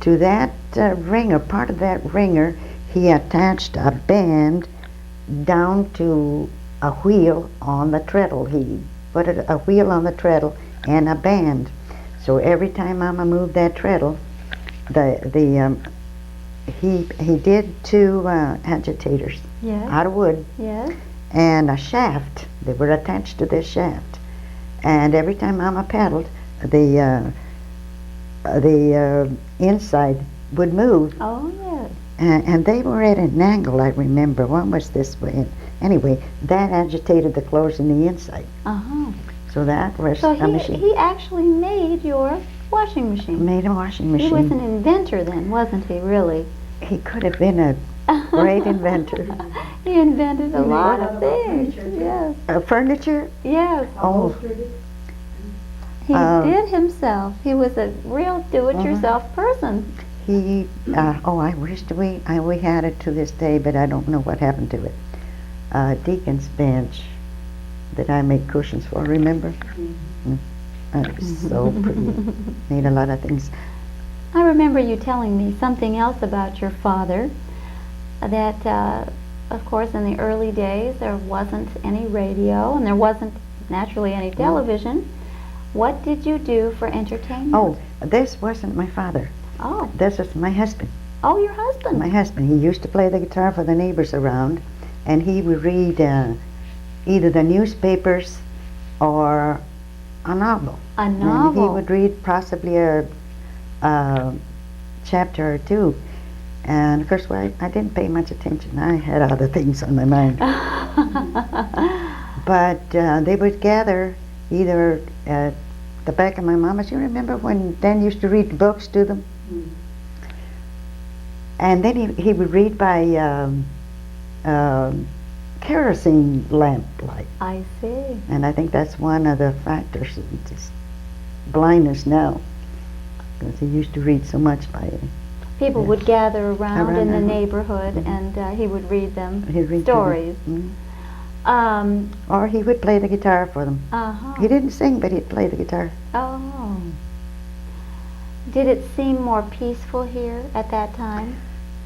To that ringer, part of that ringer, he attached a band down to a wheel on the treadle. He put a wheel on the treadle and a band. So every time Mama moved that treadle, he did two agitators Yes. out of wood Yes. and a shaft. They were attached to this shaft. And every time Mama paddled, the inside would move. Oh, yes. And they were at an angle, I remember. One was this way. And anyway, that agitated the clothes in the inside. Uh-huh. So that was So a machine. he actually made your washing machine. Made a washing He was an machine. inventor then, wasn't he, really? He could have been a great inventor. He invented a He made lot a of lot of things. furniture. Yes. Furniture? Yes. Oh. Upholstered it. He Um, did himself. He was a real do-it-yourself person. He, I wished we had it to this day, but I don't know what happened to it. Dickens bench that I make cushions for, remember? It was so pretty. Made a lot of things. I remember you telling me something else about your father, that, of course, in the early days, there wasn't any radio, and there wasn't, naturally, any television. What did you do for entertainment? Oh, this wasn't my father. Oh. This was my husband. Oh, your husband. My husband. He used to play the guitar for the neighbors around, and he would read either the newspapers or a novel. A And novel. he would read possibly a chapter or two. And of course, well, I didn't pay much attention. I had other things on my mind. But they would gather either at the back of my mama's. You remember when Dan used to read books to them? And then he would read by kerosene lamp light. I see. And I think that's one of the factors in his blindness now, because he used to read so much by it. People would gather around in the Around, neighborhood, and he would read them He'd read to them. stories. Or he would play the guitar for them. Uh-huh. He didn't sing, but he'd play the guitar. Oh. Did it seem more peaceful here at that time?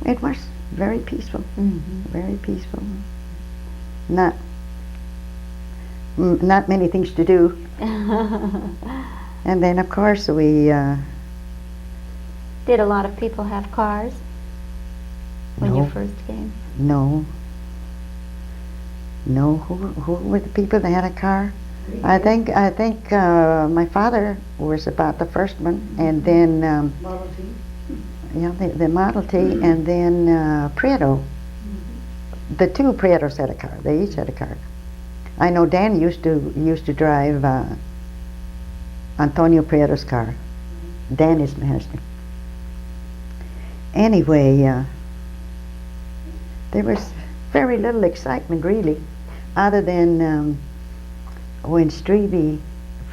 It was very peaceful, Mm-hmm. very peaceful. Not many things to do. And then, of course, we Did a lot of people have cars when you No. first came? no. Who were the people that had a car? I think my father was about the first one, and then Model T. the Model T, and then Prieto. The two Prietos had a car. They each had a car. I know Dan used to drive Antonio Prieto's car. Dan is my husband. Anyway, there was very little excitement really, other than when Strebe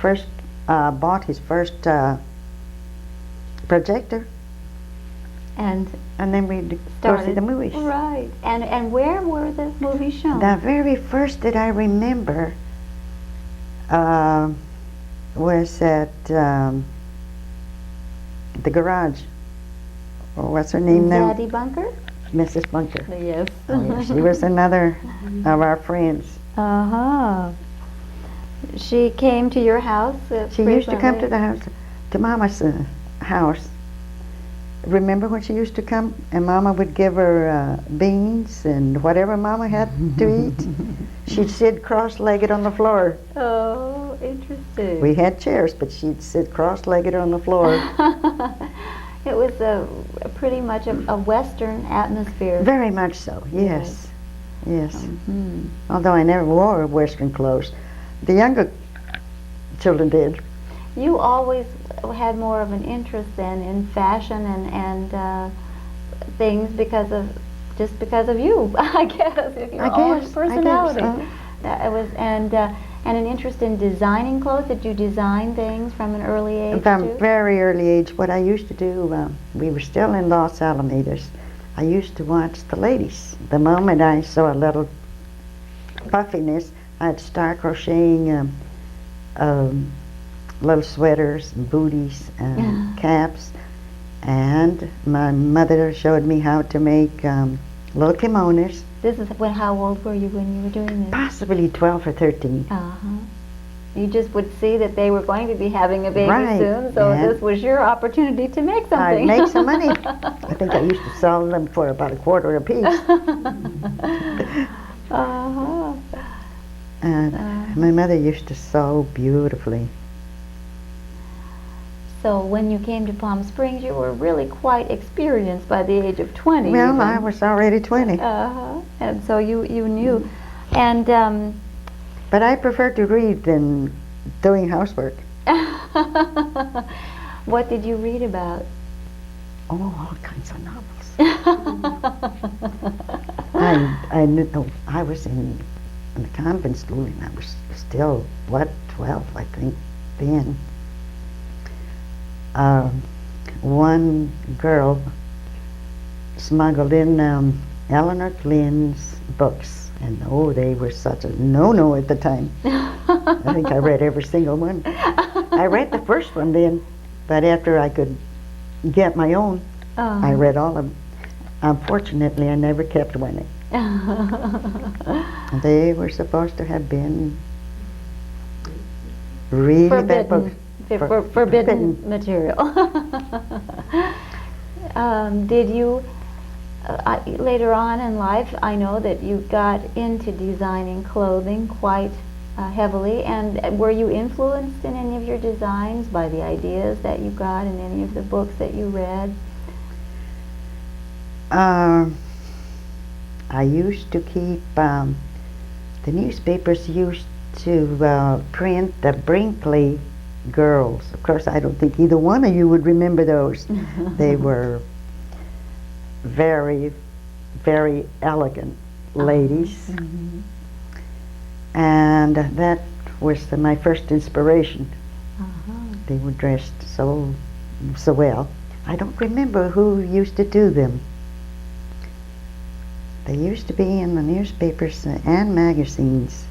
first bought his first projector, And and then we'd go see started the movies. Right. And where were the movies shown? The very first that I remember was at the garage. Oh, what's her name now? Zadie Bunker? Mrs. Bunker. Yes. Oh, yeah, she was another of our friends. Uh-huh. she came to your house She used to come to frequently? the house, to Mama's house. Remember when she used to come and Mama would give her beans and whatever Mama had to eat? She'd sit cross-legged on the floor. Oh, interesting. We had chairs, but she'd sit cross-legged on the floor. It was pretty much a Western atmosphere. Very much so, yes. Yes. Mhm. Although I never wore Western clothes. The younger children did. You always had more of an interest then in fashion and things because of you, I guess, if your own personality. That it was and an interest in designing clothes. Did you design things from an early age From too? very early age, what I used to do, we were still in Los Alamitos. I used to watch the ladies. The moment I saw a little puffiness, I'd start crocheting little sweaters and booties and caps. And my mother showed me how to make little kimonos, This is how old were you when you were doing this? possibly 12 or 13. Uh-huh. You just would see that they were going to be having a baby Right, soon, so and this was your opportunity to make I'd something. make some money. I think I used to sell them for about $0.25 apiece. Uh-huh. And my mother used to sew beautifully. So when you came to Palm Springs, you were really quite experienced by the age of 20. Well, even. I was already 20. Uh-huh. And so you knew. And But I prefer to read than doing housework. what did you read about? Oh, all kinds of novels. I was in the convent school and I was still, 12, I think, then. One girl smuggled in Eleanor Glynn's books, and oh, they were such a no-no at the time. I think I read every single one. I read the first one then, but after I could get my own, I read all of them. Unfortunately, I never kept one. They were supposed to have been really bad books. Forbidden material. Did you, later on in life, I know that you got into designing clothing quite heavily, and were you influenced in any of your designs by the ideas that you got in any of the books that you read? I used to keep, the newspapers used to print the Brinkley girls. Of course, I don't think either one of you would remember those. They were very, very elegant ladies. And that was my first inspiration. They were dressed so well. I don't remember who used to do them. They used to be in the newspapers and magazines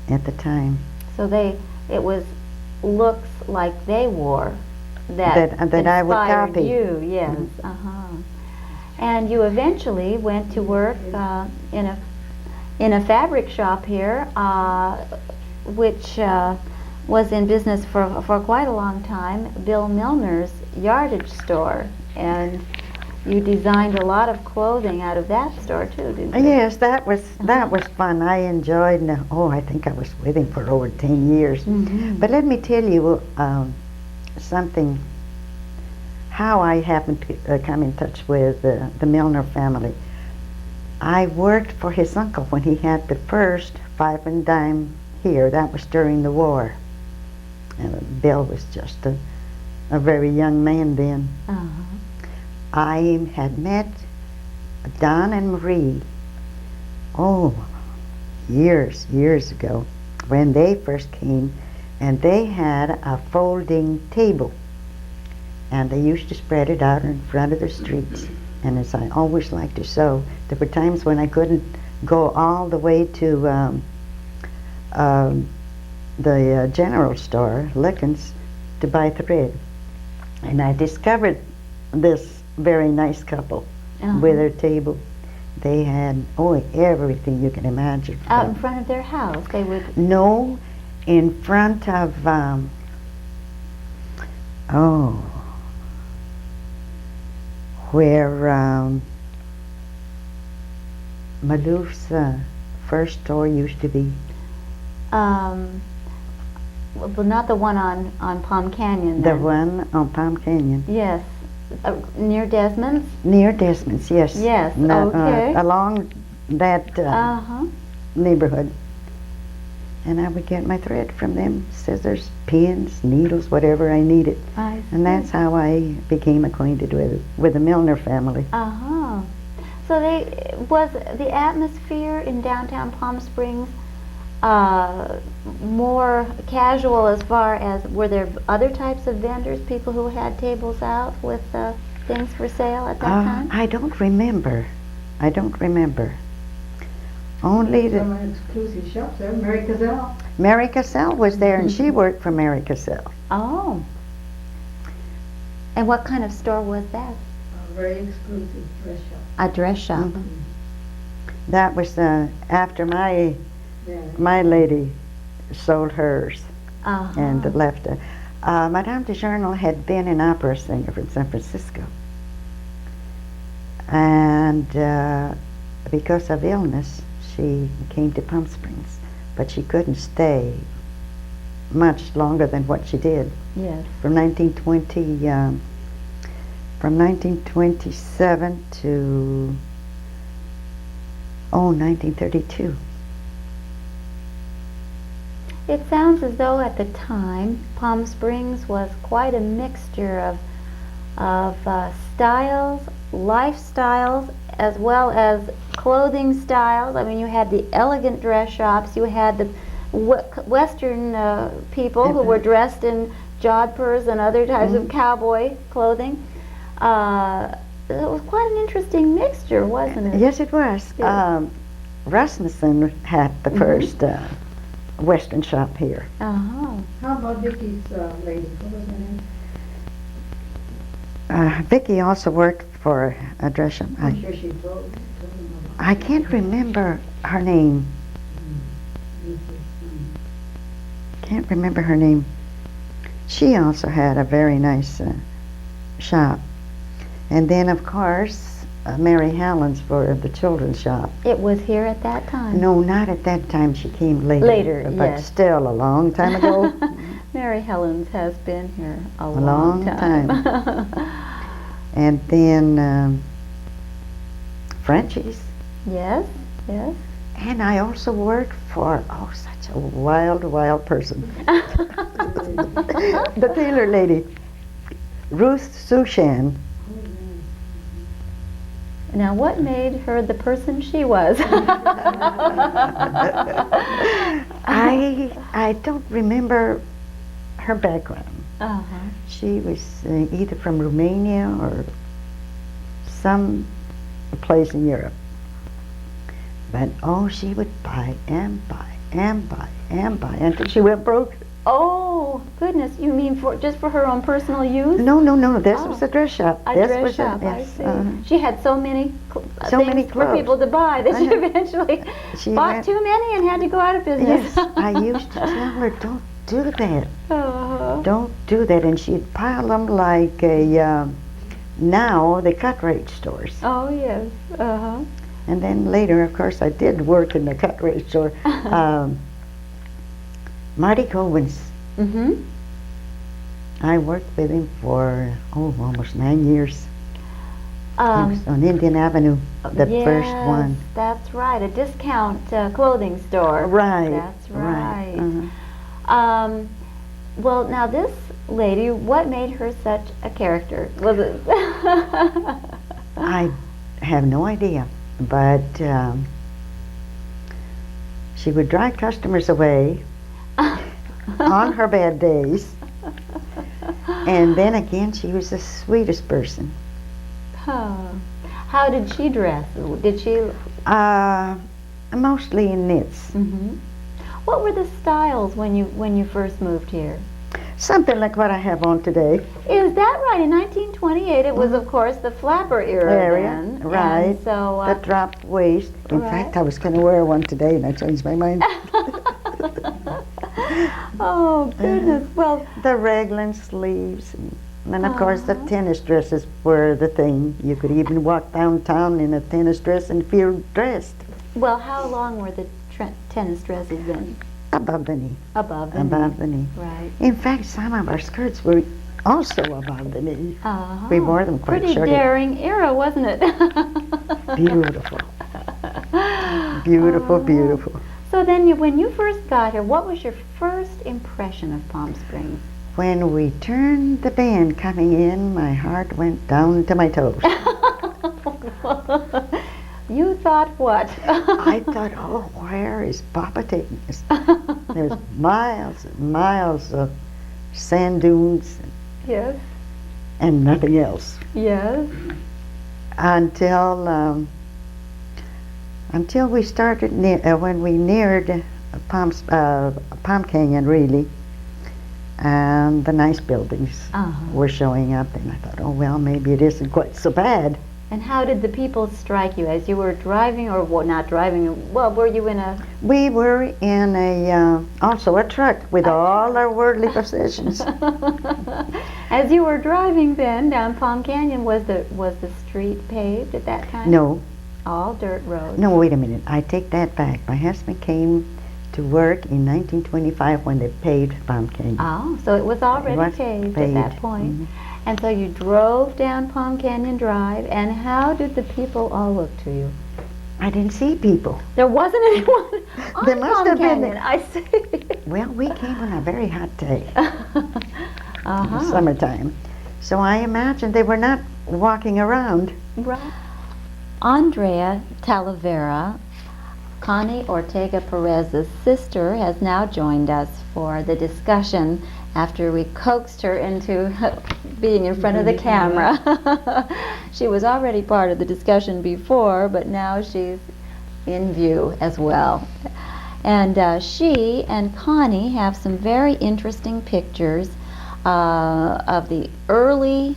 at the time. So it was looks like they wore that I would inspired copy. you, yes. And you eventually went to work in a fabric shop here, which was in business for quite a long time, Bill Milner's yardage store, and you designed a lot of clothing out of that store too, didn't you? Yes, that was fun. I enjoyed. I think I was with him for over 10 years. But let me tell you something. How I happened to come in touch with the Milner family. I worked for his uncle when he had the first 5 and dime here. That was during the war. And Bill was just a very young man then. I had met Don and Marie, years ago, when they first came, and they had a folding table, and they used to spread it out in front of the streets. And as I always liked to sew, there were times when I couldn't go all the way to the general store, Dickens, to buy thread. And I discovered this very nice couple with their table. They had everything you can imagine. Out in front of their house, they would. No, in front of, where Malouf's first store used to be. Well, not the one on Palm Canyon. The then. one on Palm Canyon. Yes. Near Desmond's? Near Desmond's, yes. Yes, okay. Along that Uh-huh. neighborhood. And I would get my thread from them, scissors, pins, needles, whatever I needed. I see. And that's how I became acquainted with the Milner family. Uh-huh. So was the atmosphere in downtown Palm Springs more casual as far as, were there other types of vendors, people who had tables out with things for sale at that time? I don't remember. Only Some exclusive shops there, Mary Cazell. Mary Cassell was there, and she worked for Mary Cassell. Oh. And what kind of store was that? A very exclusive dress shop. A dress shop. Mhm. That was after my Yeah. lady sold hers Uh-huh. and left her. Madame de Journal had been an opera singer from San Francisco. And because of illness, she came to Palm Springs, but she couldn't stay much longer than what she did. Yes. From 1927 to 1932. It sounds as though at the time Palm Springs was quite a mixture of styles, lifestyles, as well as clothing styles. I mean, you had the elegant dress shops, you had the Western people who were dressed in jodhpurs and other types of cowboy clothing. It was quite an interesting mixture, wasn't it? Yes, it was. Yes. Rasmussen had the first Western shop here. Uh-huh. How about Vicky's lady? What was her name? Vicky also worked for a dress shop. I'm sure she told them about I can't remember her name. Can't remember her name. She also had a very nice shop. And then, of course, Mary Hallin's for the children's shop. It was here at that time. No, not at that time. She came later. Later, but yes. still a long time ago. Mary Helen's has been here a long long time. And then Frenchie's. Yes, yes. And I also worked for, such a wild person. The tailor lady, Ruth Sushan. Now, what made her the person she was? I don't remember her background. Uh-huh. She was either from Romania or some place in Europe. But she would buy and buy and buy and buy until she went broke. Oh, goodness. You mean just for her own personal use? No. This was a dress shop. A This dress was shop, I yes, see. She had so many So things many for clothes. people to buy that she eventually She bought went- too many and had to go out of business. Yes, I used to tell her, don't do that. Uh-huh. Don't do that. And she'd pile them like now the cut rate stores. Oh, yes. Uh-huh. And then later, of course, I did work in the cut rate store. Marty Coben's. Mm-hmm. I worked with him for, almost 9 years. He was on Indian Avenue, the first one. That's right. A discount clothing store. Right. That's right. Uh-huh. Well, now this lady, what made her such a character? Was it? I have no idea, but she would drive customers away on her bad days. And then again, she was the sweetest person. How did she dress? Did she? Mostly in knits. Mm-hmm. What were the styles when you first moved here? Something like what I have on today. Is that right? In 1928, it was, of course, the flapper era then. Right. And so, The drop waist. In right. fact, I was going to wear one today and I changed my mind. Oh, goodness. Well, The raglan sleeves. And of course, the Uh-huh. tennis dresses were the thing. You could even walk downtown in a tennis dress and feel dressed how long were the tennis dresses then? above the knee. Above the Above knee. the knee. Right. In fact, some of our skirts were also above the knee. Uh-huh. We wore them quite Pretty short. daring era, wasn't it? Beautiful. Beautiful, Oh. beautiful. So then, when you first got here, what was your first impression of Palm Springs? When we turned the bend coming in, my heart went down to my toes. You thought what? I thought, oh, where is Papa taking us? There's miles and miles of sand dunes Yes, and nothing else yes. until we started when we neared Palm Canyon, really, and the nice buildings Uh-huh. were showing up. And I thought, oh well, maybe it isn't quite so bad. And how did the people strike you as you were driving, or not driving? Well, were you in a? We were in also a truck with all our worldly possessions. As you were driving then down Palm Canyon, was the street paved at that time? No, All dirt roads. no, wait a minute. I take that back. My husband came to work in 1925 when they paved Palm Canyon. Oh, so it was already was paved at that paved, point. mhm. And so you drove down Palm Canyon Drive, and how did the people all look to you? I didn't see people. There wasn't anyone on There must Palm have been. Canyon, I see. Well, we came on a very hot day, Uh-huh. summertime. So I imagine they were not walking around. Right. Andrea Talavera, Connie Ortega Perez's sister, has now joined us for the discussion after we coaxed her into being in front of the camera. She was already part of the discussion before, but now she's in view as well. And she and Connie have some very interesting pictures of the early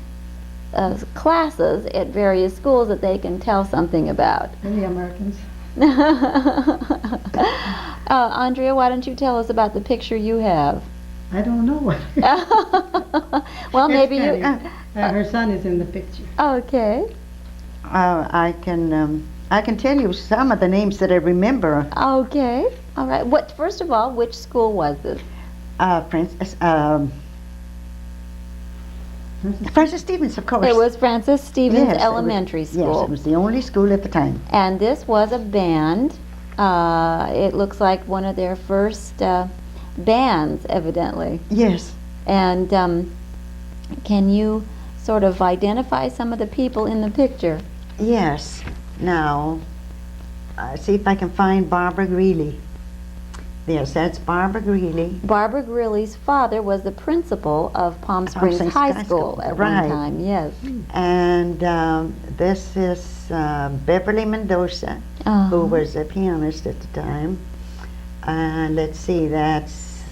classes at various schools that they can tell something about. And the Americans. Andrea, why don't you tell us about the picture you have? I don't know what. Well, maybe you. Her son is in the picture. Okay. I can tell you some of the names that I remember. Okay. All right. First of all, which school was this? Francis Stevens, of course. It was Francis Stevens Yes, it was- Elementary School. Yes, it was the only school at the time. And this was a band. It looks like one of their first bands, evidently. Yes. And can you sort of identify some of the people in the picture? Yes. Now, see if I can find Barbara Greeley. Yes, that's Barbara Greeley. Barbara Greeley's father was the principal of Palm Springs Springs High High School School, at right. one time, yes. And this is Beverly Mendoza, Uh-huh. who was a pianist at the time. And let's see, that's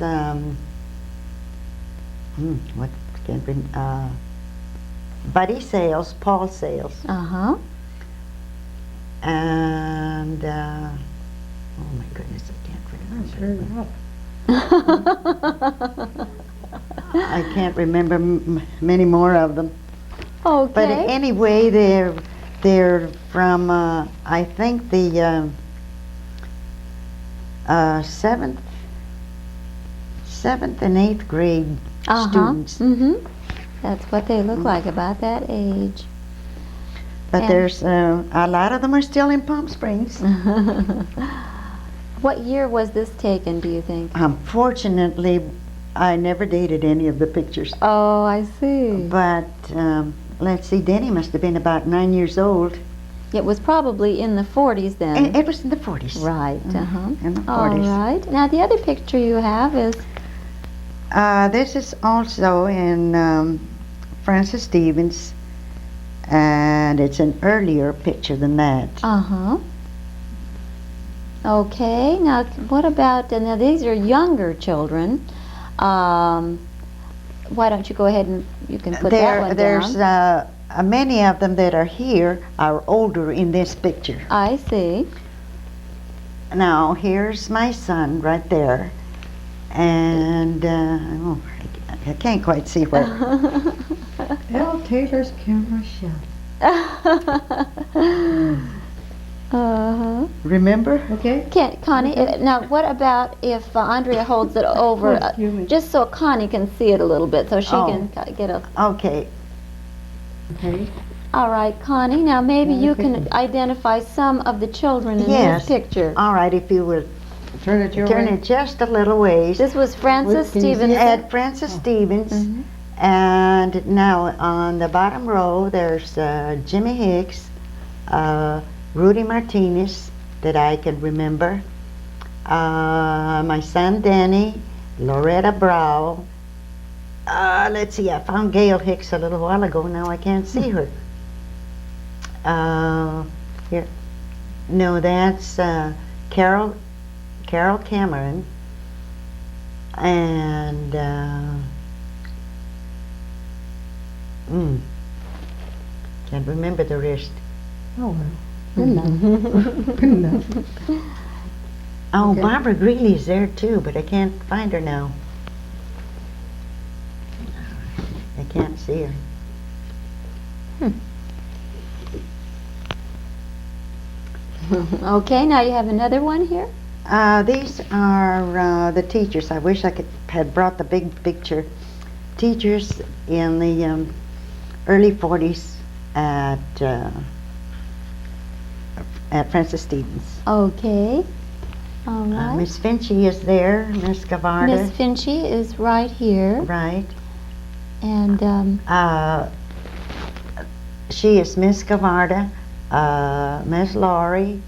what can be Buddy Sales, Paul Sales, Uh-huh. and oh my goodness, I can't remember. I can't remember many more of them. Okay. But anyway, they're from I think the seventh and eighth grade students. Mm-hmm. That's what they look like, about that age. But And- there's a lot of them are still in Palm Springs. What year was this taken, do you think? Unfortunately, I never dated any of the pictures. Oh, I see. But let's see, Denny must have been about 9 years old. It was probably in the 40s then. And it was in the 40s. Right, uh-huh. In the All 40s. right. Now, the other picture you have is... This is also in Francis Stevens, and it's an earlier picture than that. Uh-huh. Okay, now what about, now these are younger children. Why don't you go ahead and you can put that one There's down. many of them that are here are older in this picture. I see. Now, here's my son right there. And I can't quite see where. L. Taylor's camera shot. Uh-huh. Remember? Okay? Connie, now what about if Andrea holds it over, Excuse me. just so Connie can see it a little bit, so she Oh. can get a... Okay. Okay. All right, Connie, now maybe Yeah, you okay. can identify some of the children in Yes. this picture. All right, if you would Turn it your turn way. it just a little ways. This was Frances Can you see Stevenson. At Francis Stevens. Mhm. And now on the bottom row, there's Jimmy Hicks, Rudy Martinez, that I can remember, my son Danny, Loretta Brow. Let's see, I found Gail Hicks a little while ago. Now I can't see her. Here, no, that's Carol Cameron, and can't remember the rest. Oh, well. Good enough. Good enough. Oh, Okay. Barbara Greeley's there too, but I can't find her now. I can't see her. Okay, now you have another one here. These are the teachers. I wish I had brought the big picture. Teachers in the early 40s at Francis Stevens. Okay. All right. Miss Finchy is there. Miss Gavarda. Miss Finchy is right here. Right. And She is Miss Gavarda, Miss Laurie,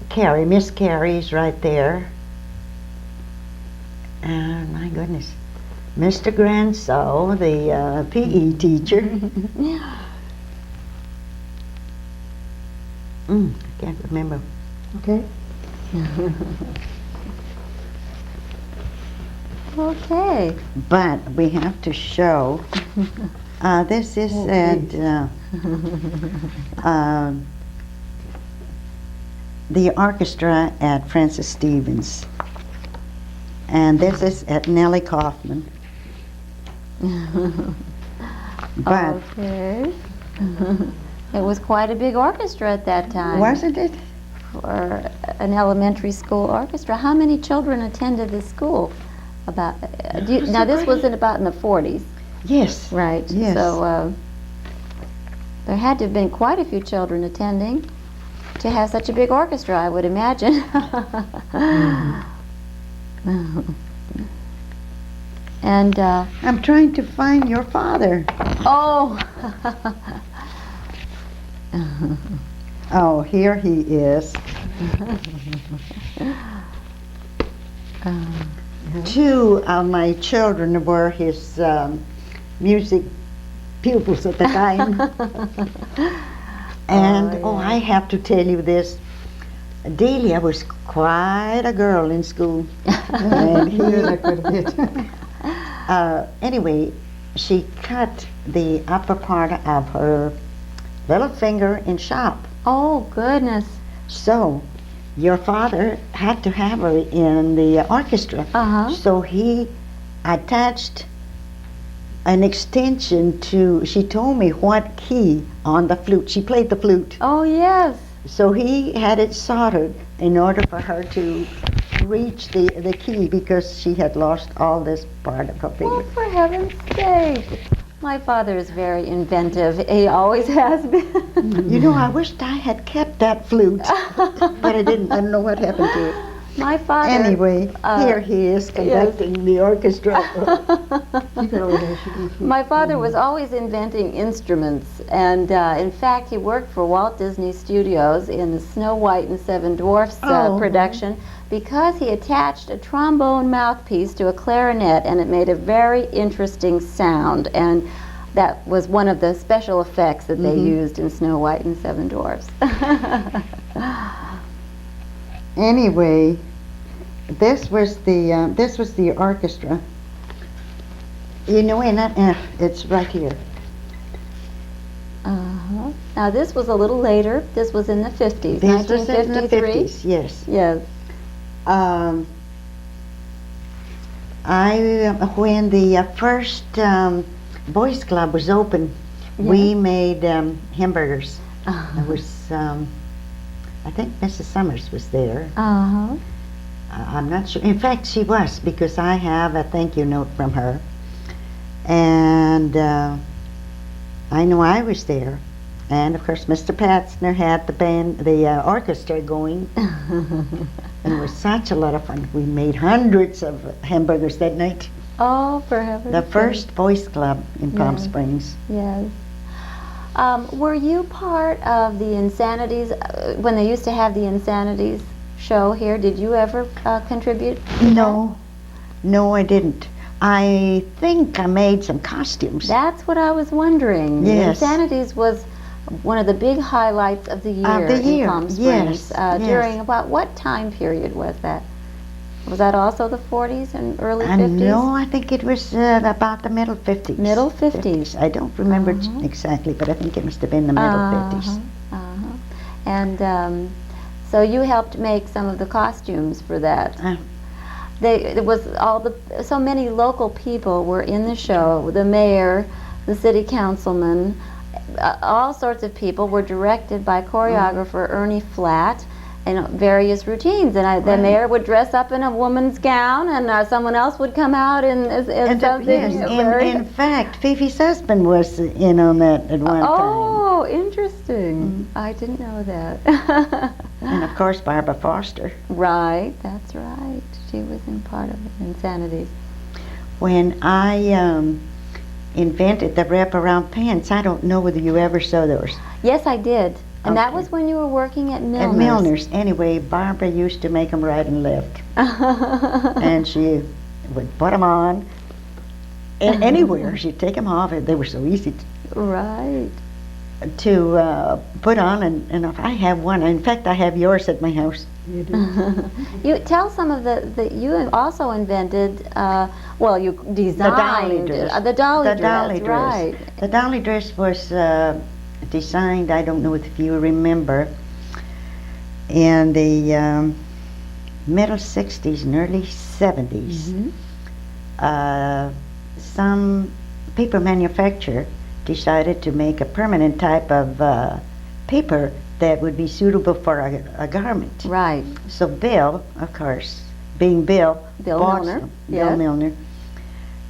Carrie. Miss Carrie's right there. And my goodness, Mr. Granso, the PE teacher. I can't remember. Okay? okay. But we have to show. This is Oh, at the orchestra at Francis Stevens, and this is at Nellie Kaufman. But Okay. It was quite a big orchestra at that time. wasn't it? For an elementary school orchestra. How many children attended this school? About now this was in the 40s, Yes. right? Yes. So there had to have been quite a few children attending to have such a big orchestra, I would imagine. And I'm trying to find your father. oh. Oh, here he is. Two of my children were his music pupils at the time. And I have to tell you this. Delia was quite a girl in school. And anyway, she cut the upper part of her little finger in shop. Oh goodness. So your father had to have her in the orchestra. Uh-huh. So he attached an extension to, she told me what key on the flute. She played the flute. Oh yes. So he had it soldered in order for her to reach the key, because she had lost all this part of her Oh, finger. for heaven's sake. My father is very inventive. He always has been. You know, I wished I had kept that flute, but I didn't. I don't know what happened to it. My father. Anyway, here he is conducting the orchestra. My father was always inventing instruments, and in fact, he worked for Walt Disney Studios in the Snow White and Seven Dwarfs production, because he attached a trombone mouthpiece to a clarinet, and it made a very interesting sound, and that was one of the special effects that they used in Snow White and Seven Dwarfs. Anyway, this was the orchestra. You know, and it's right here. Now this was a little later. This was in the 50s, This was in the 1953. 50s, yes. Yes. Um, when the first boys club was open, we made hamburgers. It was, I think Mrs. Summers was there. Uh-huh. I'm not sure. In fact, she was, because I have a thank you note from her. And I know I was there. And of course, Mr. Patzner had the band, the orchestra going. And it was such a lot of fun. We made hundreds of hamburgers that night. Oh, for heaven's The sake. first boys club in Palm Yes. Springs. Yes. Were you part of the Insanities, when they used to have the Insanities show here? Did you ever contribute to No, no, I didn't. I think I made some costumes. that? That's what I was wondering. Yes. The Insanities was one of the big highlights of the year, in Palm Springs. yes. During about what time period was that? Was that also the 40s and early 50s? No, I think it was about the middle 50s. Middle 50s. I don't remember Uh-huh. exactly, but I think it must have been the middle 50s. And so you helped make some of the costumes for that. Uh, It was so many local people were in the show. The mayor, the city councilman, all sorts of people were directed by choreographer Ernie Flatt in various routines. And the mayor would dress up in a woman's gown, and someone else would come out in something. yes, in fact, Fifi's husband was in on that at one time. Oh, interesting. I didn't know that. And of course, Barbara Foster. Right, that's right. She was in part of Insanities. When I invented the wraparound pants, I don't know whether you ever saw those. Yes, I did. And that Okay. was when you were working at Milners. At Milners. Anyway, Barbara used to make them right and left. And she would put them on anywhere. She'd take them off, and they were so easy Right. to put on. And if I have one, in fact, I have yours at my house. You do. You tell some of the you also invented, you designed the dolly dress, right? The dolly dress was designed, I don't know if you remember, in the middle 60s and early 70s. Some paper manufacturer decided to make a permanent type of paper that would be suitable for a garment. Right. So Bill, of course, being Bill, Bill bought Milner, some, yes. Bill Milner,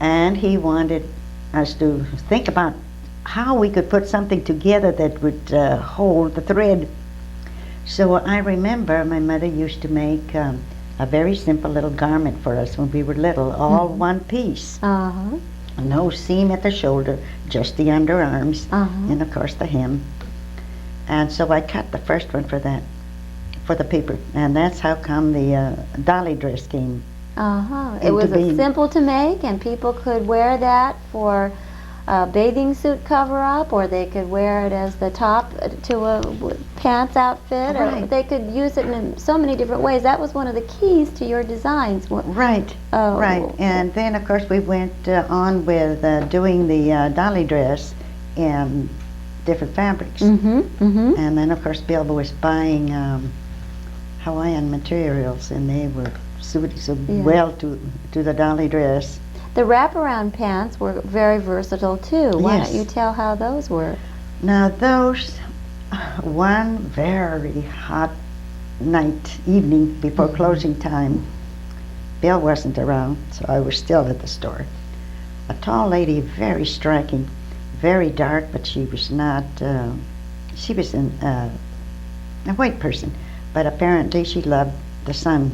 and he wanted us to think about how we could put something together that would hold the thread. So I remember my mother used to make a very simple little garment for us when we were little, all one piece. Uh-huh. No seam at the shoulder, just the underarms, and of course the hem. And so I cut the first one for that, for the paper, and that's how come the dolly dress came. It was being. simple to make, and people could wear that for a bathing suit cover-up, or they could wear it as the top to a pants outfit, or Right. they could use it in so many different ways. That was one of the keys to your designs. Right, Oh. right. And then, of course, we went on with doing the dolly dress in different fabrics. And then, of course, Bill was buying Hawaiian materials, and they were suited so well to the dolly dress. The wraparound pants were very versatile, too. Why Yes. don't you tell how those were? Now, those, one very hot evening before closing time, Bill wasn't around, so I was still at the store. A tall lady, very striking, very dark, but she was not, she was a white person, but apparently she loved the sun.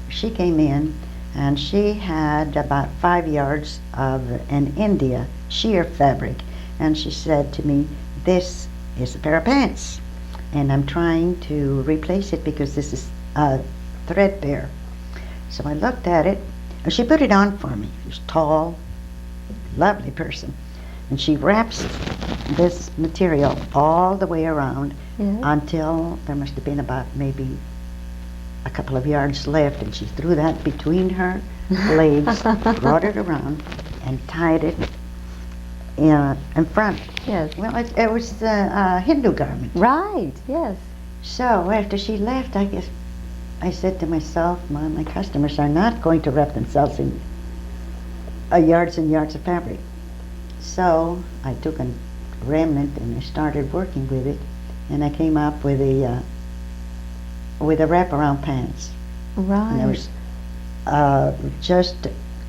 She came in, and she had about 5 yards of an India sheer fabric, and she said to me, "This is a pair of pants, and I'm trying to replace it because this is threadbare." So I looked at it, and she put it on for me. She was tall, lovely person. And she wraps this material all the way around until there must have been about maybe a couple of yards left, and she threw that between her legs, brought it around, and tied it in front. Yes. Well, it was a Hindu garment. Right, yes. So after she left, I guess I said to myself, my customers are not going to wrap themselves in yards and yards of fabric. So I took a remnant and I started working with it, and I came up with a wraparound pants. Right. And there was just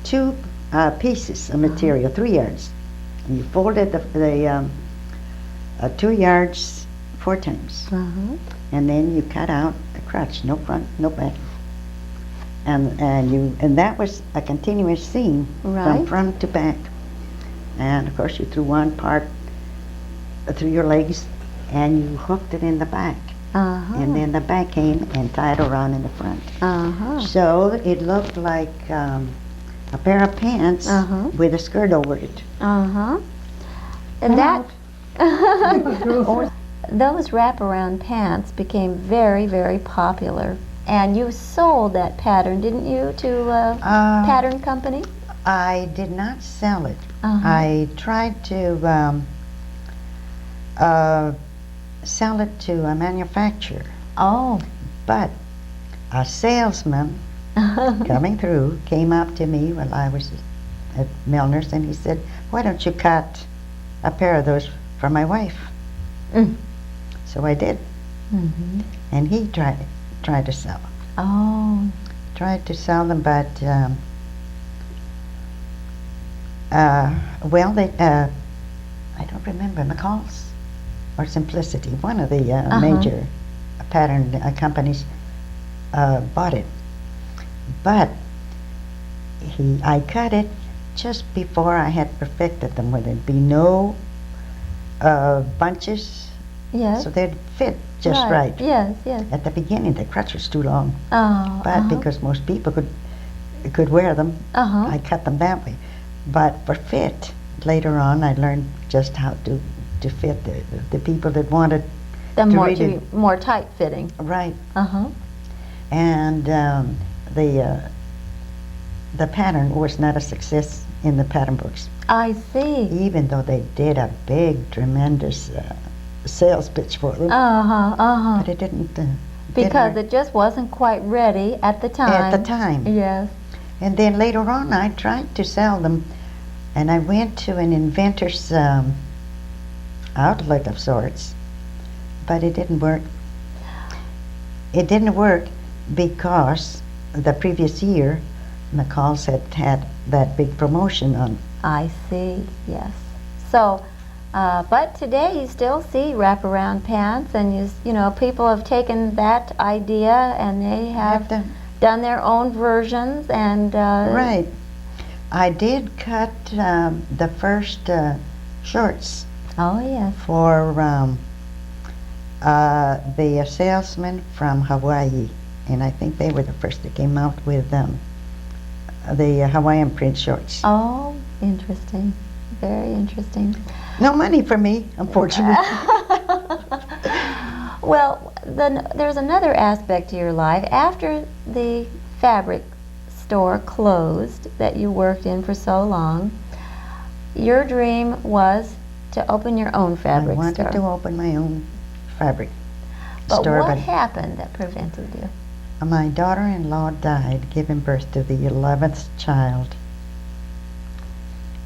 two pieces of material, 3 yards. And you folded the 2 yards 4 times. Uh-huh. And then you cut out the crotch, no front, no back. And that was a continuous seam from Right. front to back. And of course you threw one part through your legs and you hooked it in the back. Uh-huh. And then the back came and tied around in the front. Uh-huh. So it looked like a pair of pants Uh-huh. with a skirt over it. Uh-huh. And that Or those wraparound pants became very, very popular. And you sold that pattern, didn't you, to a pattern company? I did not sell it. Uh-huh. I tried to sell it to a manufacturer, Oh. but a salesman coming through came up to me while I was at Milners, and he said, "Why don't you cut a pair of those for my wife?" Mm. So I did, Mm-hmm. and he tried to sell them. Oh. Tried to sell them, but well, they I don't remember, McCall's or Simplicity, one of the major pattern companies bought it. But I cut it just before I had perfected them, where there'd be no bunches, Yes. so they'd fit just right. Yes, yes. At the beginning, the crutch was too long, Oh. but because most people could wear them, Uh-huh. I cut them that way. But for fit, later on, I learned just how to fit the people that wanted Them to more read to it. be more tight fitting. Right. Uh-huh. And the pattern was not a success in the pattern books, I see. even though they did a big, tremendous sales pitch for them. Uh-huh, uh-huh. But it didn't. Because it just wasn't quite ready at the time. At the time. Yes. And then later on, I tried to sell them, and I went to an inventor's outlet of sorts, but it didn't work. It didn't work because the previous year, McCall's had that big promotion on. I see, yes. So, but today you still see wraparound pants, and you know, people have taken that idea and they have done their own versions, and Right. I did cut the first shorts oh yes. for the salesman from Hawaii, and I think they were the first that came out with the Hawaiian print shorts. Oh, interesting. Very interesting. No money for me, unfortunately. Well, then there's another aspect to your life. After the fabric store closed that you worked in for so long, your dream was to open your own I fabric wanted store. to open my own fabric But store, what happened that prevented you? my daughter-in-law died giving birth to the 11th child.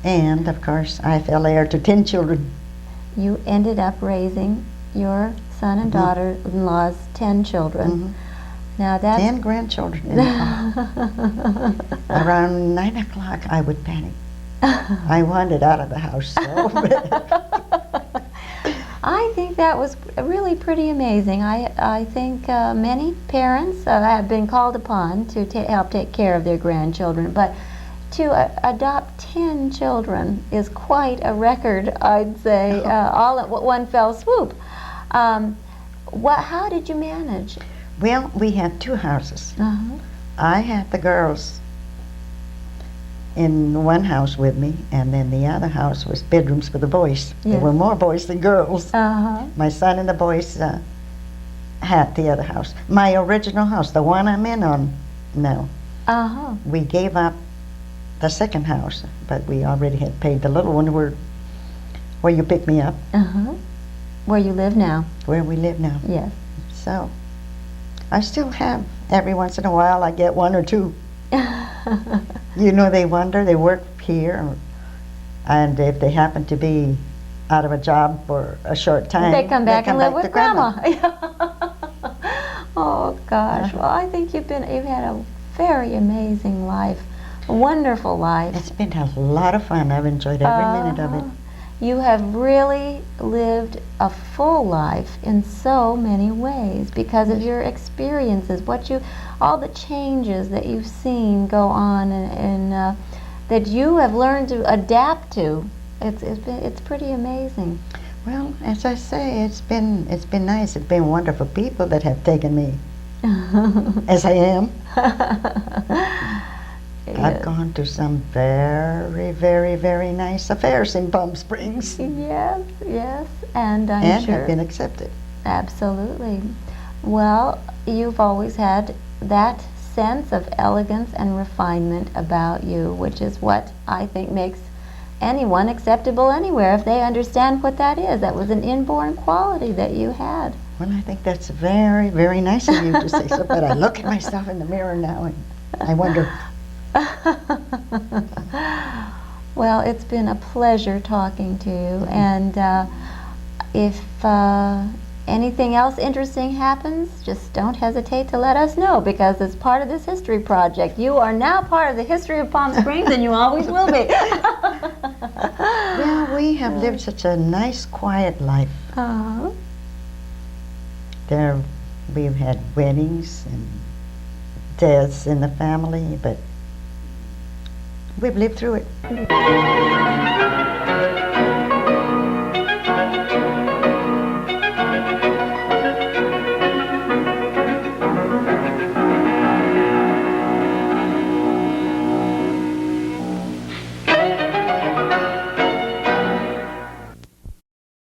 And, of course, I fell heir to 10 children. You ended up raising your son and Mhm. daughter-in-law's 10 children. Mhm. Now that's 10 grandchildren. Around 9 o'clock, I would panic. I wanted out of the house so bad. I think that was really pretty amazing. I think many parents have been called upon to help take care of their grandchildren, but to adopt 10 children is quite a record, I'd say, all at one fell swoop. How did you manage? Well, we had 2 houses. Uh-huh. I had the girls in one house with me, and then the other house was bedrooms for the boys. There Yes. were more boys than girls. Uh-huh. My son and the boys had the other house. My original house, the one I'm in on now, Uh-huh. we gave up the second house, but we already had paid the little one where you pick me up, Uh-huh. Where you live now? where we live now. Yes. So I still have every once in a while I get one or two. You know, they wonder, they work here, and if they happen to be out of a job for a short time, They come back and live with to Grandma. Oh gosh! Well, I think you've had a very amazing life, a wonderful life. It's been a lot of fun. I've enjoyed every minute of it. You have really lived a full life in so many ways because of your experiences, all the changes that you've seen go on, and that you have learned to adapt to. It's pretty amazing. Well, as I say, it's been nice. It's been wonderful people that have taken me as I am. I've gone to some very, very, very nice affairs in Palm Springs. Yes, and I'm and sure have been accepted. Absolutely. Well, you've always had that sense of elegance and refinement about you, which is what I think makes anyone acceptable anywhere if they understand what that is. That was an inborn quality that you had. Well, I think that's very, very nice of you to say so, but I look at myself in the mirror now and I wonder. Well, it's been a pleasure talking to you, and if anything else interesting happens, just don't hesitate to let us know, because as part of this history project, you are now part of the history of Palm Springs, and you always will be. Well, we have lived such a nice, quiet life. Uh-huh. We've had weddings and deaths in the family, but we've lived through it.